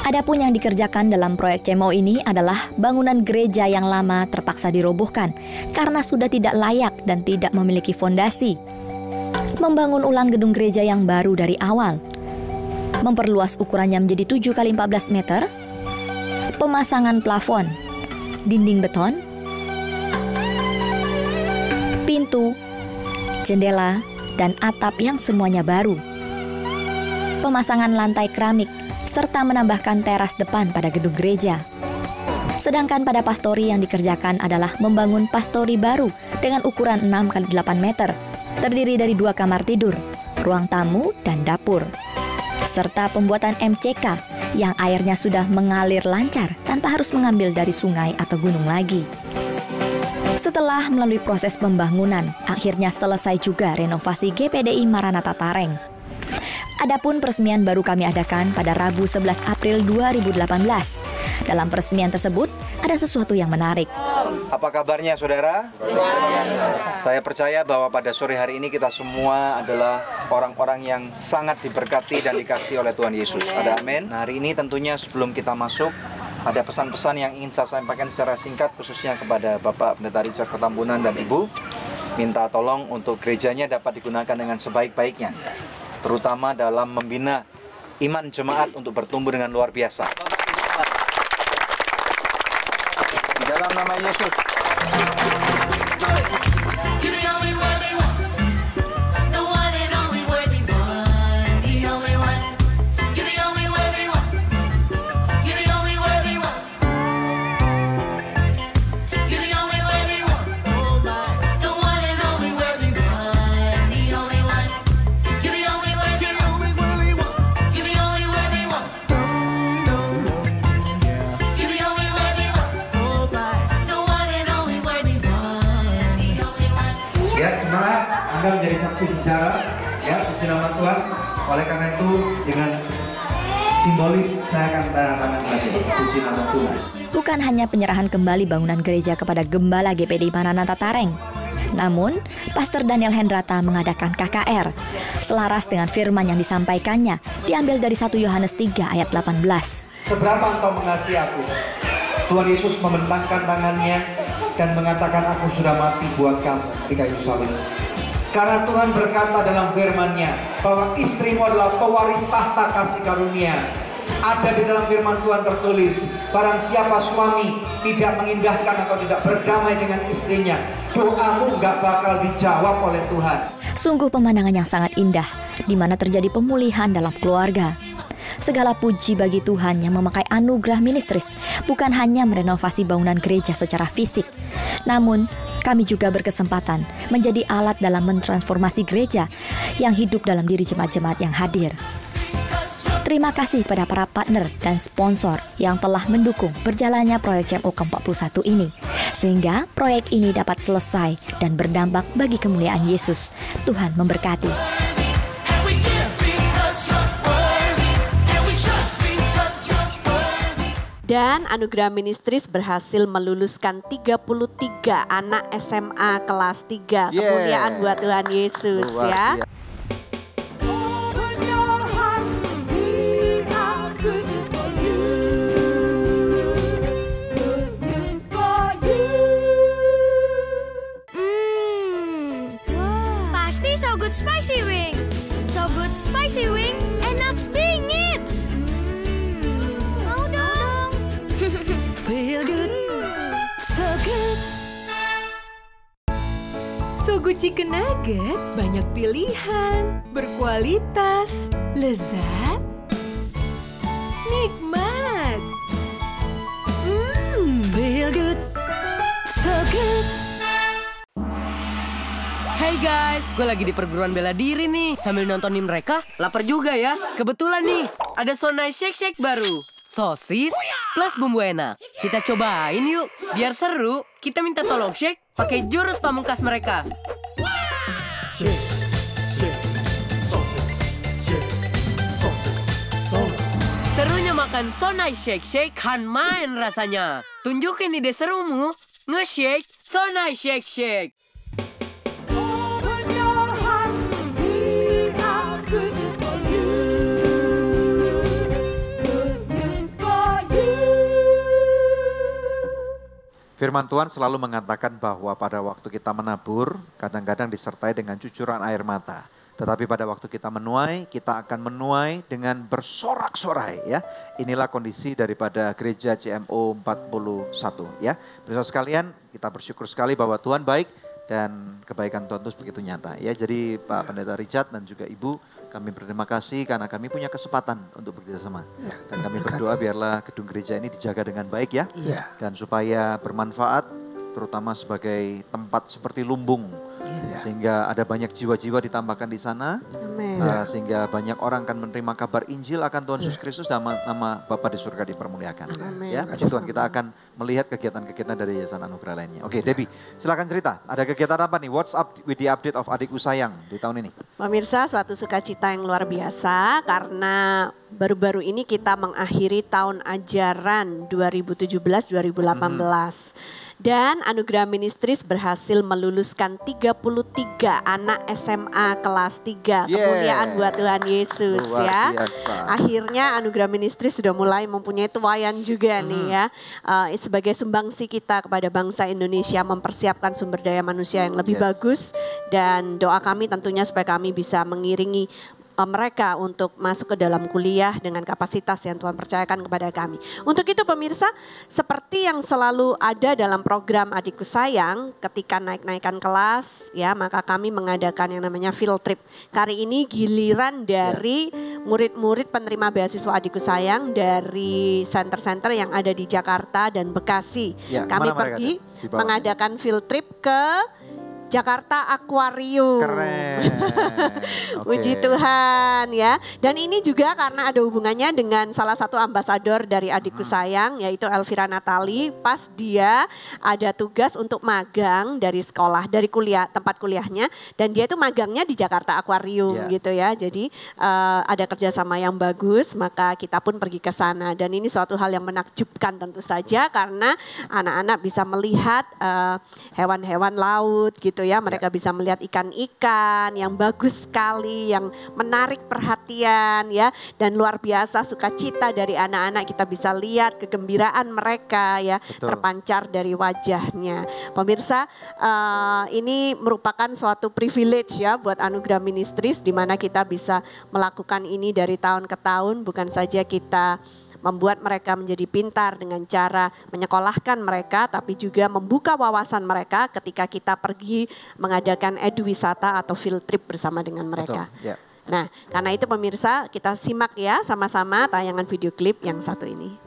Adapun yang dikerjakan dalam proyek CMO ini adalah bangunan gereja yang lama terpaksa dirobohkan karena sudah tidak layak dan tidak memiliki fondasi. Membangun ulang gedung gereja yang baru dari awal. Memperluas ukurannya menjadi 7 x 14 meter. Pemasangan plafon, dinding beton, pintu, jendela, dan atap yang semuanya baru. Pemasangan lantai keramik, serta menambahkan teras depan pada gedung gereja. Sedangkan pada pastori yang dikerjakan adalah membangun pastori baru dengan ukuran 6 x 8 meter, terdiri dari 2 kamar tidur, ruang tamu, dan dapur. Serta pembuatan MCK yang airnya sudah mengalir lancar tanpa harus mengambil dari sungai atau gunung lagi. Setelah melalui proses pembangunan, akhirnya selesai juga renovasi GPDI Maranatha Tareng. Adapun peresmian baru kami adakan pada Rabu 11 April 2018. Dalam peresmian tersebut, ada sesuatu yang menarik. Apa kabarnya saudara? Saya percaya bahwa pada sore hari ini kita semua adalah orang-orang yang sangat diberkati dan dikasihi oleh Tuhan Yesus. Ada amin. Nah, hari ini tentunya sebelum kita masuk, ada pesan-pesan yang ingin saya sampaikan secara singkat khususnya kepada Bapak Pendeta Richard Kotambunan dan Ibu. Minta tolong untuk gerejanya dapat digunakan dengan sebaik-baiknya, terutama dalam membina iman jemaat untuk bertumbuh dengan luar biasa. Di dalam nama Yesus. Anda menjadi saksi sejarah, ya, puji nama Tuhan. Oleh karena itu, dengan simbolis saya akan tanda tangan saja, puji nama Tuhan. Bukan hanya penyerahan kembali bangunan gereja kepada Gembala GPDI Maranatha Tareng, namun Pastor Daniel Hendrata mengadakan KKR. Selaras dengan firman yang disampaikannya, diambil dari 1 Yohanes 3 ayat 18. Seberapa engkau mengasihi aku? Tuhan Yesus membentangkan tangannya dan mengatakan, aku sudah mati buat kamu di kayu salib. Karena Tuhan berkata dalam firman-Nya bahwa istrimu adalah pewaris tahta kasih karunia. Ada di dalam firman Tuhan tertulis, barang siapa suami tidak mengindahkan atau tidak berdamai dengan istrinya, doamu nggak bakal dijawab oleh Tuhan. Sungguh pemandangan yang sangat indah, di mana terjadi pemulihan dalam keluarga. Segala puji bagi Tuhan yang memakai anugerah ministris, bukan hanya merenovasi bangunan gereja secara fisik, namun kami juga berkesempatan menjadi alat dalam mentransformasi gereja yang hidup dalam diri jemaat-jemaat yang hadir. Terima kasih kepada para partner dan sponsor yang telah mendukung berjalannya proyek CMO ke-41 ini, sehingga proyek ini dapat selesai dan berdampak bagi kemuliaan Yesus. Tuhan memberkati. Dan Anugerah Ministries berhasil meluluskan 33 anak SMA kelas 3. Kemuliaan buat Tuhan Yesus ya. Pasti So Good Spicy Wing. So Good Spicy Wing, enak bingit. Mau dong. Feel good, so good. So Good Chicken Nugget, banyak pilihan, berkualitas, lezat, nikmat. Feel good, so good. Hey guys, gue lagi di perguruan bela diri nih. Sambil nontonin mereka, lapar juga ya. Kebetulan nih, ada Sonai Shake Shake baru. Sosis plus bumbu enak. Kita cobain yuk. Biar seru, kita minta tolong shake pakai jurus pamungkas mereka. Serunya makan Sonai Shake Shake kan main rasanya. Tunjukin ide serumu. Nge-shake Sonai Shake Shake. Firman Tuhan selalu mengatakan bahwa pada waktu kita menabur, kadang-kadang disertai dengan cucuran air mata. Tetapi pada waktu kita menuai, kita akan menuai dengan bersorak-sorai ya. Inilah kondisi daripada gereja CMO 41 ya. Bersama sekalian, kita bersyukur sekali bahwa Tuhan baik dan kebaikan Tuhan itu begitu nyata ya. Jadi Pak Pendeta Richard dan juga Ibu, kami berterima kasih karena kami punya kesempatan untuk bekerjasama. Dan kami berdoa biarlah gedung gereja ini dijaga dengan baik ya. Dan supaya bermanfaat terutama sebagai tempat seperti lumbung. Sehingga ada banyak jiwa-jiwa ditambahkan di sana. Sehingga banyak orang akan menerima kabar Injil akan Tuhan Yesus Kristus dan nama Bapa di surga dipermuliakan. Ya, puji Tuhan, kita akan melihat kegiatan-kegiatan dari Yayasan Anugerah lainnya. Oke, Debbie, silakan cerita. Ada kegiatan apa nih? What's up with the update of Adikku Sayang di tahun ini? Pemirsa, suatu sukacita yang luar biasa karena baru-baru ini kita mengakhiri tahun ajaran 2017-2018. Dan Anugerah Ministries berhasil meluluskan 33 anak SMA kelas 3. Kemuliaan buat Tuhan Yesus ya. Akhirnya Anugerah Ministries sudah mulai mempunyai tuayan juga nih ya. Sebagai sumbangsi kita kepada bangsa Indonesia mempersiapkan sumber daya manusia yang lebih bagus. Dan doa kami tentunya supaya kami bisa mengiringi mereka untuk masuk ke dalam kuliah dengan kapasitas yang Tuhan percayakan kepada kami. Untuk itu pemirsa, seperti yang selalu ada dalam program Adikku Sayang, ketika naik-naikan kelas ya, maka kami mengadakan yang namanya field trip. Kali ini giliran dari murid-murid penerima beasiswa Adikku Sayang dari center-center yang ada di Jakarta dan Bekasi. Kami pergi mengadakan field trip ke Jakarta Aquarium. Keren. Puji Tuhan ya. Dan ini juga karena ada hubungannya dengan salah satu ambasador dari Adikku Sayang, yaitu Elvira Natali. Pas dia ada tugas untuk magang dari sekolah, dari kuliah, tempat kuliahnya. Dan dia itu magangnya di Jakarta Aquarium gitu ya. Jadi ada kerjasama yang bagus, maka kita pun pergi ke sana. Dan ini suatu hal yang menakjubkan tentu saja karena anak-anak bisa melihat hewan-hewan laut gitu ya, mereka bisa melihat ikan-ikan yang bagus sekali, yang menarik perhatian ya, dan luar biasa sukacita dari anak-anak, kita bisa lihat kegembiraan mereka ya, terpancar dari wajahnya. Pemirsa, ini merupakan suatu privilege ya buat Anugerah Ministries di mana kita bisa melakukan ini dari tahun ke tahun, bukan saja kita membuat mereka menjadi pintar dengan cara menyekolahkan mereka, tapi juga membuka wawasan mereka ketika kita pergi mengadakan eduwisata atau field trip bersama dengan mereka. Nah, karena itu pemirsa, kita simak ya sama-sama tayangan video klip yang satu ini.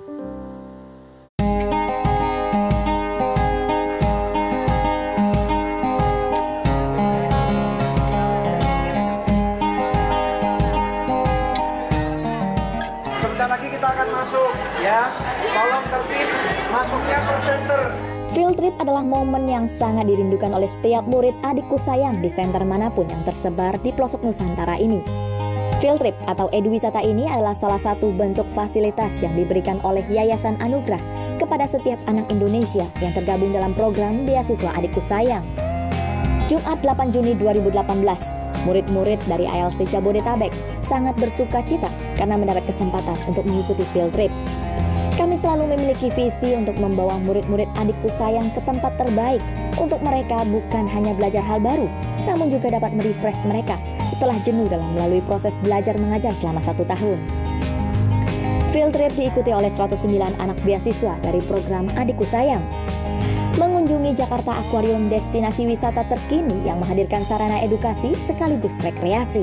Ya, tolong tertib, masuknya ke center. Field trip adalah momen yang sangat dirindukan oleh setiap murid Adikku Sayang di center manapun yang tersebar di pelosok Nusantara ini. Field trip atau eduwisata ini adalah salah satu bentuk fasilitas yang diberikan oleh Yayasan Anugerah kepada setiap anak Indonesia yang tergabung dalam program Beasiswa Adikku Sayang. Jumat 8 Juni 2018, murid-murid dari ALC Jabodetabek sangat bersuka cita karena mendapat kesempatan untuk mengikuti field trip. Kami selalu memiliki visi untuk membawa murid-murid Adikku Sayang ke tempat terbaik untuk mereka bukan hanya belajar hal baru, namun juga dapat merefresh mereka setelah jenuh dalam melalui proses belajar mengajar selama 1 tahun. Field trip diikuti oleh 109 anak beasiswa dari program Adikku Sayang. Mengunjungi Jakarta Aquarium, destinasi wisata terkini yang menghadirkan sarana edukasi sekaligus rekreasi.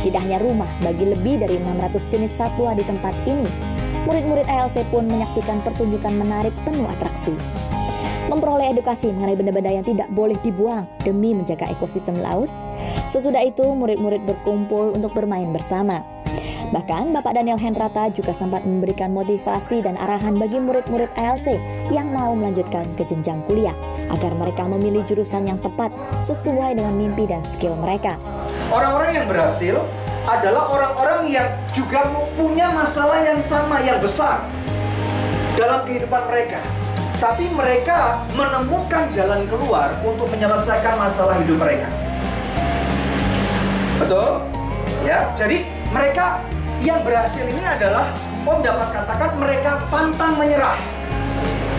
Tidak hanya rumah bagi lebih dari 600 jenis satwa di tempat ini, murid-murid ALC pun menyaksikan pertunjukan menarik penuh atraksi. Memperoleh edukasi mengenai benda-benda yang tidak boleh dibuang demi menjaga ekosistem laut. Sesudah itu, murid-murid berkumpul untuk bermain bersama. Bahkan, Bapak Daniel Hendrata juga sempat memberikan motivasi dan arahan bagi murid-murid ALC yang mau melanjutkan ke jenjang kuliah, agar mereka memilih jurusan yang tepat sesuai dengan mimpi dan skill mereka. Orang-orang yang berhasil adalah orang-orang yang juga punya masalah yang sama, yang besar dalam kehidupan mereka. Tapi mereka menemukan jalan keluar untuk menyelesaikan masalah hidup mereka. Betul? Ya, jadi mereka yang berhasil ini adalah, Om dapat katakan mereka pantang menyerah.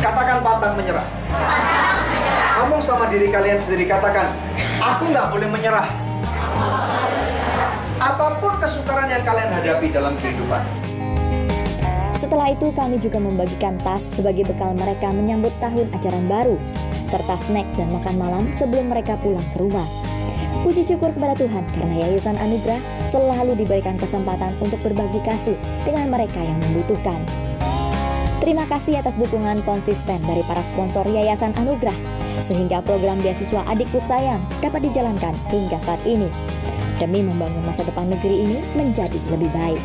Katakan pantang menyerah. Ngomong sama diri kalian sendiri, katakan, aku nggak boleh menyerah. Apapun kesukaran yang kalian hadapi dalam kehidupan. Setelah itu kami juga membagikan tas sebagai bekal mereka menyambut tahun ajaran baru, serta snack dan makan malam sebelum mereka pulang ke rumah. Puji syukur kepada Tuhan karena Yayasan Anugerah selalu diberikan kesempatan untuk berbagi kasih dengan mereka yang membutuhkan. Terima kasih atas dukungan konsisten dari para sponsor Yayasan Anugerah, sehingga program Beasiswa Adikku Sayang dapat dijalankan hingga saat ini, demi membangun masa depan negeri ini menjadi lebih baik.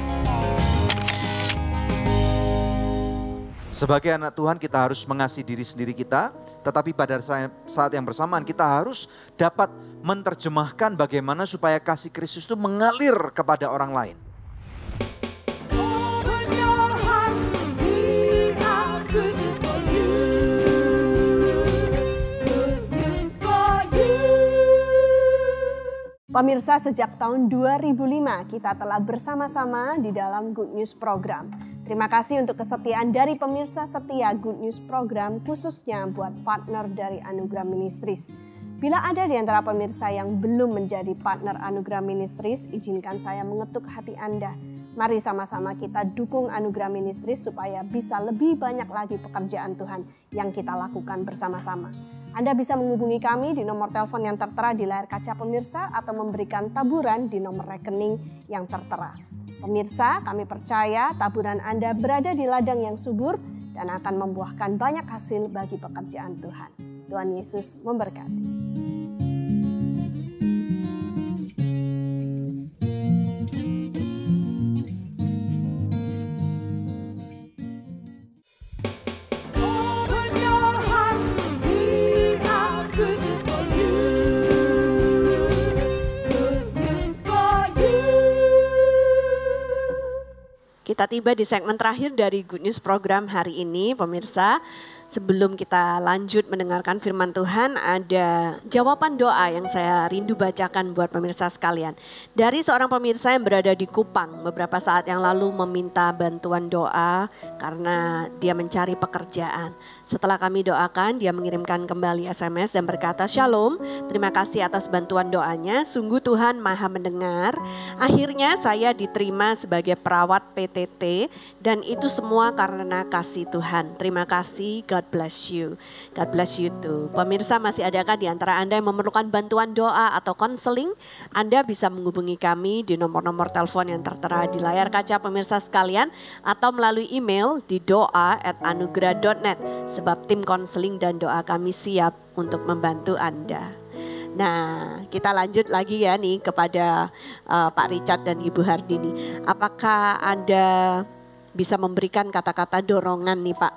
Sebagai anak Tuhan kita harus mengasihi diri sendiri kita, tetapi pada saat yang bersamaan kita harus dapat menerjemahkan bagaimana supaya kasih Kristus itu mengalir kepada orang lain. Pemirsa, sejak tahun 2005 kita telah bersama-sama di dalam Good News Program. Terima kasih untuk kesetiaan dari pemirsa setia Good News Program, khususnya buat partner dari Anugerah Ministries. Bila ada di antara pemirsa yang belum menjadi partner Anugerah Ministries, izinkan saya mengetuk hati Anda. Mari sama-sama kita dukung Anugerah Ministries supaya bisa lebih banyak lagi pekerjaan Tuhan yang kita lakukan bersama-sama. Anda bisa menghubungi kami di nomor telepon yang tertera di layar kaca pemirsa atau memberikan taburan di nomor rekening yang tertera. Pemirsa, kami percaya taburan Anda berada di ladang yang subur dan akan membuahkan banyak hasil bagi pekerjaan Tuhan. Tuhan Yesus memberkati. Kita tiba di segmen terakhir dari Good News Program hari ini, pemirsa. Sebelum kita lanjut mendengarkan firman Tuhan, ada jawaban doa yang saya rindu bacakan buat pemirsa sekalian. Dari seorang pemirsa yang berada di Kupang beberapa saat yang lalu meminta bantuan doa karena dia mencari pekerjaan. Setelah kami doakan, dia mengirimkan kembali SMS dan berkata, "Shalom, terima kasih atas bantuan doanya, sungguh Tuhan Maha mendengar. Akhirnya saya diterima sebagai perawat PTT dan itu semua karena kasih Tuhan. Terima kasih, God bless you. God bless you too." Pemirsa, masih adakah di antara Anda yang memerlukan bantuan doa atau konseling? Anda bisa menghubungi kami di nomor-nomor telepon yang tertera di layar kaca pemirsa sekalian atau melalui email di doa@anugerah.net. Sebab tim konseling dan doa kami siap untuk membantu Anda. Nah, kita lanjut lagi ya nih kepada Pak Richard dan Ibu Hardini. Apakah Anda bisa memberikan kata-kata dorongan nih Pak?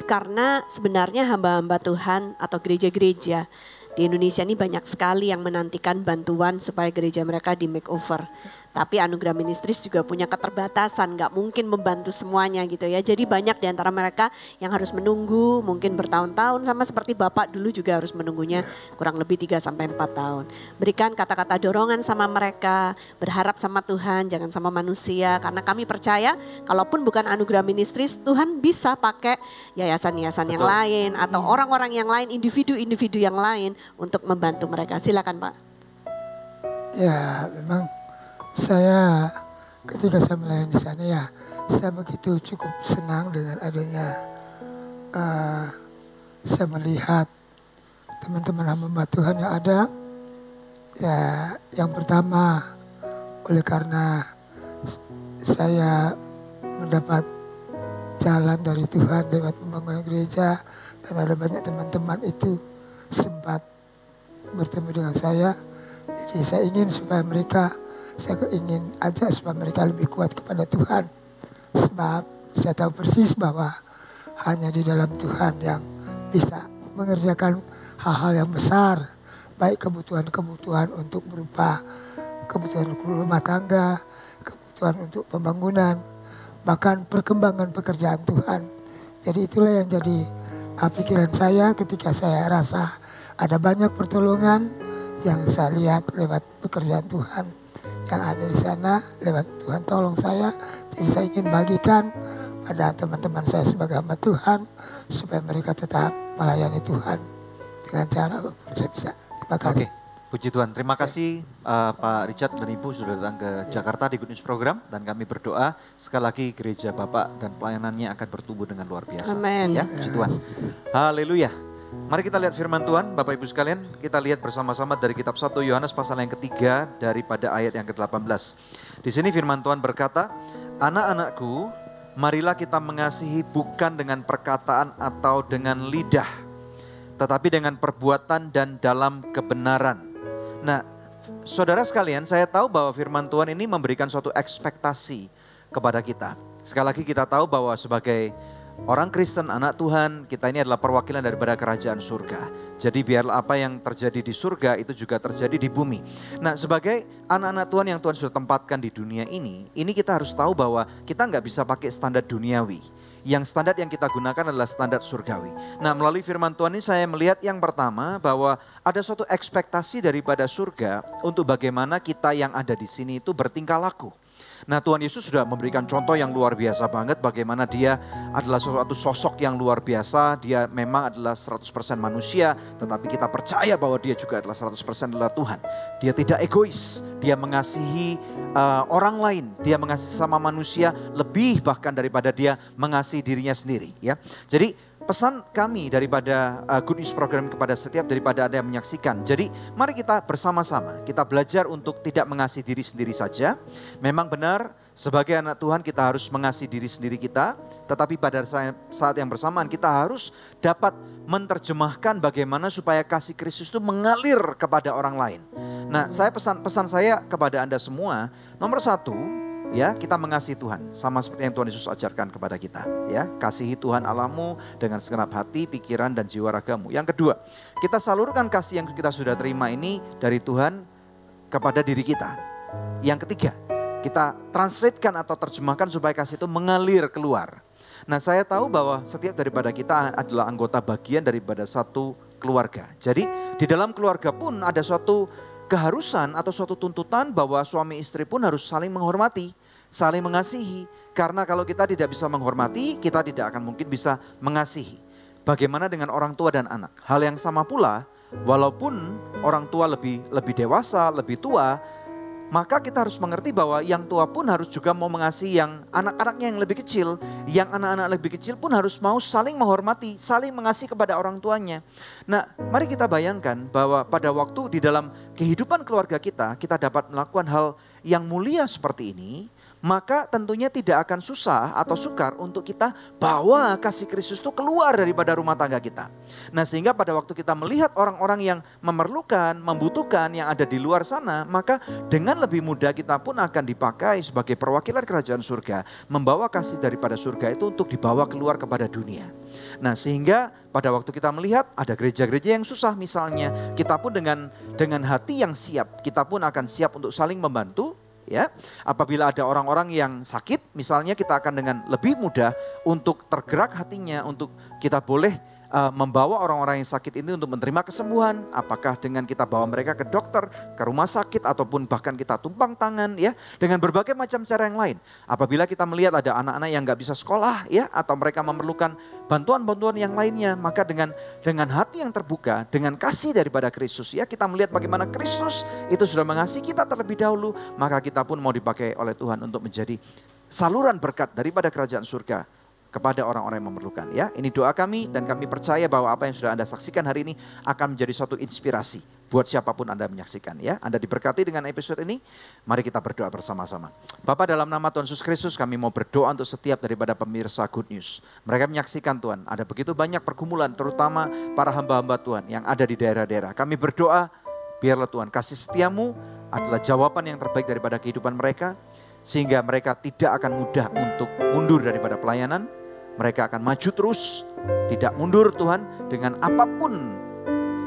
Karena sebenarnya hamba-hamba Tuhan atau gereja-gereja di Indonesia ini banyak sekali yang menantikan bantuan supaya gereja mereka di makeover. Tapi anugerah ministris juga punya keterbatasan, nggak mungkin membantu semuanya gitu ya. Jadi banyak di antara mereka yang harus menunggu mungkin bertahun-tahun, sama seperti Bapak dulu juga harus menunggunya kurang lebih 3-4 tahun. Berikan kata-kata dorongan sama mereka, berharap sama Tuhan, jangan sama manusia. Karena kami percaya kalaupun bukan anugerah ministris, Tuhan bisa pakai yayasan-yayasan yang lain atau orang-orang yang lain, individu-individu yang lain untuk membantu mereka. Silakan Pak. Ya memang saya ketika saya melayani di sana ya saya begitu cukup senang dengan adanya saya melihat teman-teman hamba Tuhan yang ada. Ya yang pertama oleh karena saya mendapat jalan dari Tuhan lewat pembangunan gereja dan ada banyak teman-teman itu sempat bertemu dengan saya. Jadi saya ingin supaya mereka, saya ingin ajak supaya mereka lebih kuat kepada Tuhan. Sebab saya tahu persis bahwa hanya di dalam Tuhan yang bisa mengerjakan hal-hal yang besar. Baik kebutuhan-kebutuhan untuk berupa kebutuhan rumah tangga, kebutuhan untuk pembangunan, bahkan perkembangan pekerjaan Tuhan. Jadi itulah yang jadi pikiran saya ketika saya rasa ada banyak pertolongan yang saya lihat lewat pekerjaan Tuhan yang ada di sana, lewat Tuhan tolong saya. Jadi saya ingin bagikan pada teman-teman saya sebagai hamba Tuhan supaya mereka tetap melayani Tuhan dengan cara apapun saya bisa. Terima kasih. Oke, puji Tuhan. Terima kasih Pak Richard dan Ibu sudah datang ke Jakarta di Good News Program. Dan kami berdoa sekali lagi gereja Bapak dan pelayanannya akan bertumbuh dengan luar biasa. Amin. Ya, puji Tuhan. Haleluya. Mari kita lihat firman Tuhan, Bapak Ibu sekalian. Kita lihat bersama-sama dari kitab 1 Yohanes pasal yang ketiga daripada ayat yang ke-18. Di sini firman Tuhan berkata, anak-anakku, marilah kita mengasihi bukan dengan perkataan atau dengan lidah, tetapi dengan perbuatan dan dalam kebenaran. Nah, saudara sekalian, saya tahu bahwa firman Tuhan ini memberikan suatu ekspektasi kepada kita. Sekali lagi kita tahu bahwa sebagai orang Kristen, anak Tuhan, kita ini adalah perwakilan daripada kerajaan surga. Jadi biarlah apa yang terjadi di surga itu juga terjadi di bumi. Nah, sebagai anak-anak Tuhan yang Tuhan sudah tempatkan di dunia ini kita harus tahu bahwa kita nggak bisa pakai standar duniawi. Yang standar yang kita gunakan adalah standar surgawi. Nah, melalui firman Tuhan ini saya melihat yang pertama bahwa ada suatu ekspektasi daripada surga untuk bagaimana kita yang ada di sini itu bertingkah laku. Nah, Tuhan Yesus sudah memberikan contoh yang luar biasa banget bagaimana dia adalah suatu sosok yang luar biasa. Dia memang adalah 100% manusia, tetapi kita percaya bahwa dia juga adalah 100% adalah Tuhan. Dia tidak egois, dia mengasihi orang lain, dia mengasihi sama manusia lebih bahkan daripada dia mengasihi dirinya sendiri. Ya, jadi pesan kami daripada Good News Program kepada setiap daripada Anda yang menyaksikan. Jadi mari kita bersama-sama, kita belajar untuk tidak mengasihi diri sendiri saja. Memang benar sebagai anak Tuhan kita harus mengasihi diri sendiri kita. Tetapi pada saat yang bersamaan kita harus dapat menerjemahkan bagaimana supaya kasih Kristus itu mengalir kepada orang lain. Nah, pesan saya kepada Anda semua, nomor satu, ya, kita mengasihi Tuhan sama seperti yang Tuhan Yesus ajarkan kepada kita, ya. Kasihi Tuhan Allahmu dengan segenap hati, pikiran dan jiwa ragamu. Yang kedua, kita salurkan kasih yang kita sudah terima ini dari Tuhan kepada diri kita. Yang ketiga, kita translatekan atau terjemahkan supaya kasih itu mengalir keluar. Nah, saya tahu bahwa setiap daripada kita adalah anggota bagian daripada satu keluarga. Jadi di dalam keluarga pun ada suatu keharusan atau suatu tuntutan bahwa suami istri pun harus saling menghormati, saling mengasihi. Karena kalau kita tidak bisa menghormati, kita tidak akan mungkin bisa mengasihi. Bagaimana dengan orang tua dan anak? Hal yang sama pula, walaupun orang tua lebih dewasa, lebih tua, maka kita harus mengerti bahwa yang tua pun harus juga mau mengasihi yang anak-anaknya yang lebih kecil. Yang anak-anak lebih kecil pun harus mau saling menghormati, saling mengasihi kepada orang tuanya. Nah, mari kita bayangkan bahwa pada waktu di dalam kehidupan keluarga kita dapat melakukan hal yang mulia seperti ini. Maka tentunya tidak akan susah atau sukar untuk kita bawa kasih Kristus itu keluar daripada rumah tangga kita. Nah, sehingga pada waktu kita melihat orang-orang yang memerlukan, membutuhkan yang ada di luar sana, maka dengan lebih mudah kita pun akan dipakai sebagai perwakilan kerajaan surga, membawa kasih daripada surga itu untuk dibawa keluar kepada dunia. Nah, sehingga pada waktu kita melihat ada gereja-gereja yang susah misalnya, kita pun dengan hati yang siap, kita pun akan siap untuk saling membantu. ya. Apabila ada orang-orang yang sakit, misalnya kita akan dengan lebih mudah untuk tergerak hatinya, untuk kita boleh membawa orang-orang yang sakit ini untuk menerima kesembuhan. Apakah dengan kita bawa mereka ke dokter, ke rumah sakit, ataupun bahkan kita tumpang tangan, ya, dengan berbagai macam cara yang lain. Apabila kita melihat ada anak-anak yang nggak bisa sekolah, ya, atau mereka memerlukan bantuan-bantuan yang lainnya, maka dengan hati yang terbuka, dengan kasih daripada Kristus, ya, kita melihat bagaimana Kristus itu sudah mengasihi kita terlebih dahulu, maka kita pun mau dipakai oleh Tuhan untuk menjadi saluran berkat daripada kerajaan surga kepada orang-orang yang memerlukan, ya. Ini doa kami dan kami percaya bahwa apa yang sudah Anda saksikan hari ini akan menjadi suatu inspirasi buat siapapun Anda menyaksikan, ya. Anda diberkati dengan episode ini. Mari kita berdoa bersama-sama. Bapa, dalam nama Tuhan Yesus Kristus kami mau berdoa untuk setiap daripada pemirsa Good News. Mereka menyaksikan Tuhan, ada begitu banyak pergumulan, terutama para hamba-hamba Tuhan yang ada di daerah-daerah. Kami berdoa, biarlah Tuhan kasih setiamu adalah jawaban yang terbaik daripada kehidupan mereka, sehingga mereka tidak akan mudah untuk mundur daripada pelayanan. Mereka akan maju terus, tidak mundur Tuhan, dengan apapun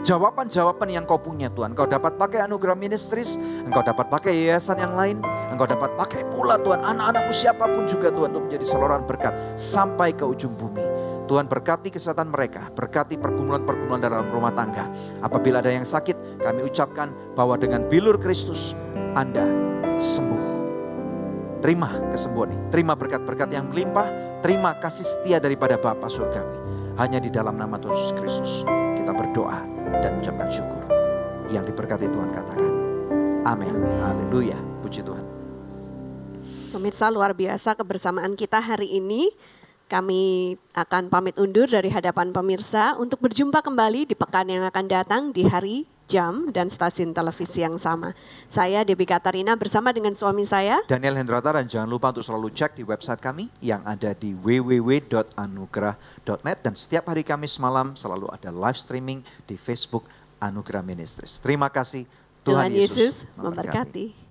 jawaban-jawaban yang kau punya Tuhan. Engkau dapat pakai Anugerah Ministries, engkau dapat pakai yayasan yang lain, engkau dapat pakai pula Tuhan anak-anakmu siapapun juga Tuhan untuk menjadi saluran berkat sampai ke ujung bumi. Tuhan berkati kesehatan mereka, berkati pergumulan-pergumulan dalam rumah tangga. Apabila ada yang sakit, kami ucapkan bahwa dengan bilur Kristus Anda sembuh. Terima kesembuhan ini, terima berkat-berkat yang melimpah, terima kasih setia daripada Bapa Surgawi. Hanya di dalam nama Tuhan Yesus Kristus kita berdoa dan ucapkan syukur. Yang diberkati Tuhan katakan amin. Haleluya, puji Tuhan. Pemirsa, luar biasa kebersamaan kita hari ini. Kami akan pamit undur dari hadapan pemirsa untuk berjumpa kembali di pekan yang akan datang di hari, jam, dan stasiun televisi yang sama. Saya Debbie Katarina bersama dengan suami saya Daniel Hendrata, dan jangan lupa untuk selalu cek di website kami yang ada di www.anugerah.net, dan setiap hari Kamis malam selalu ada live streaming di Facebook Anugerah Ministries. Terima kasih, Tuhan Yesus memberkati.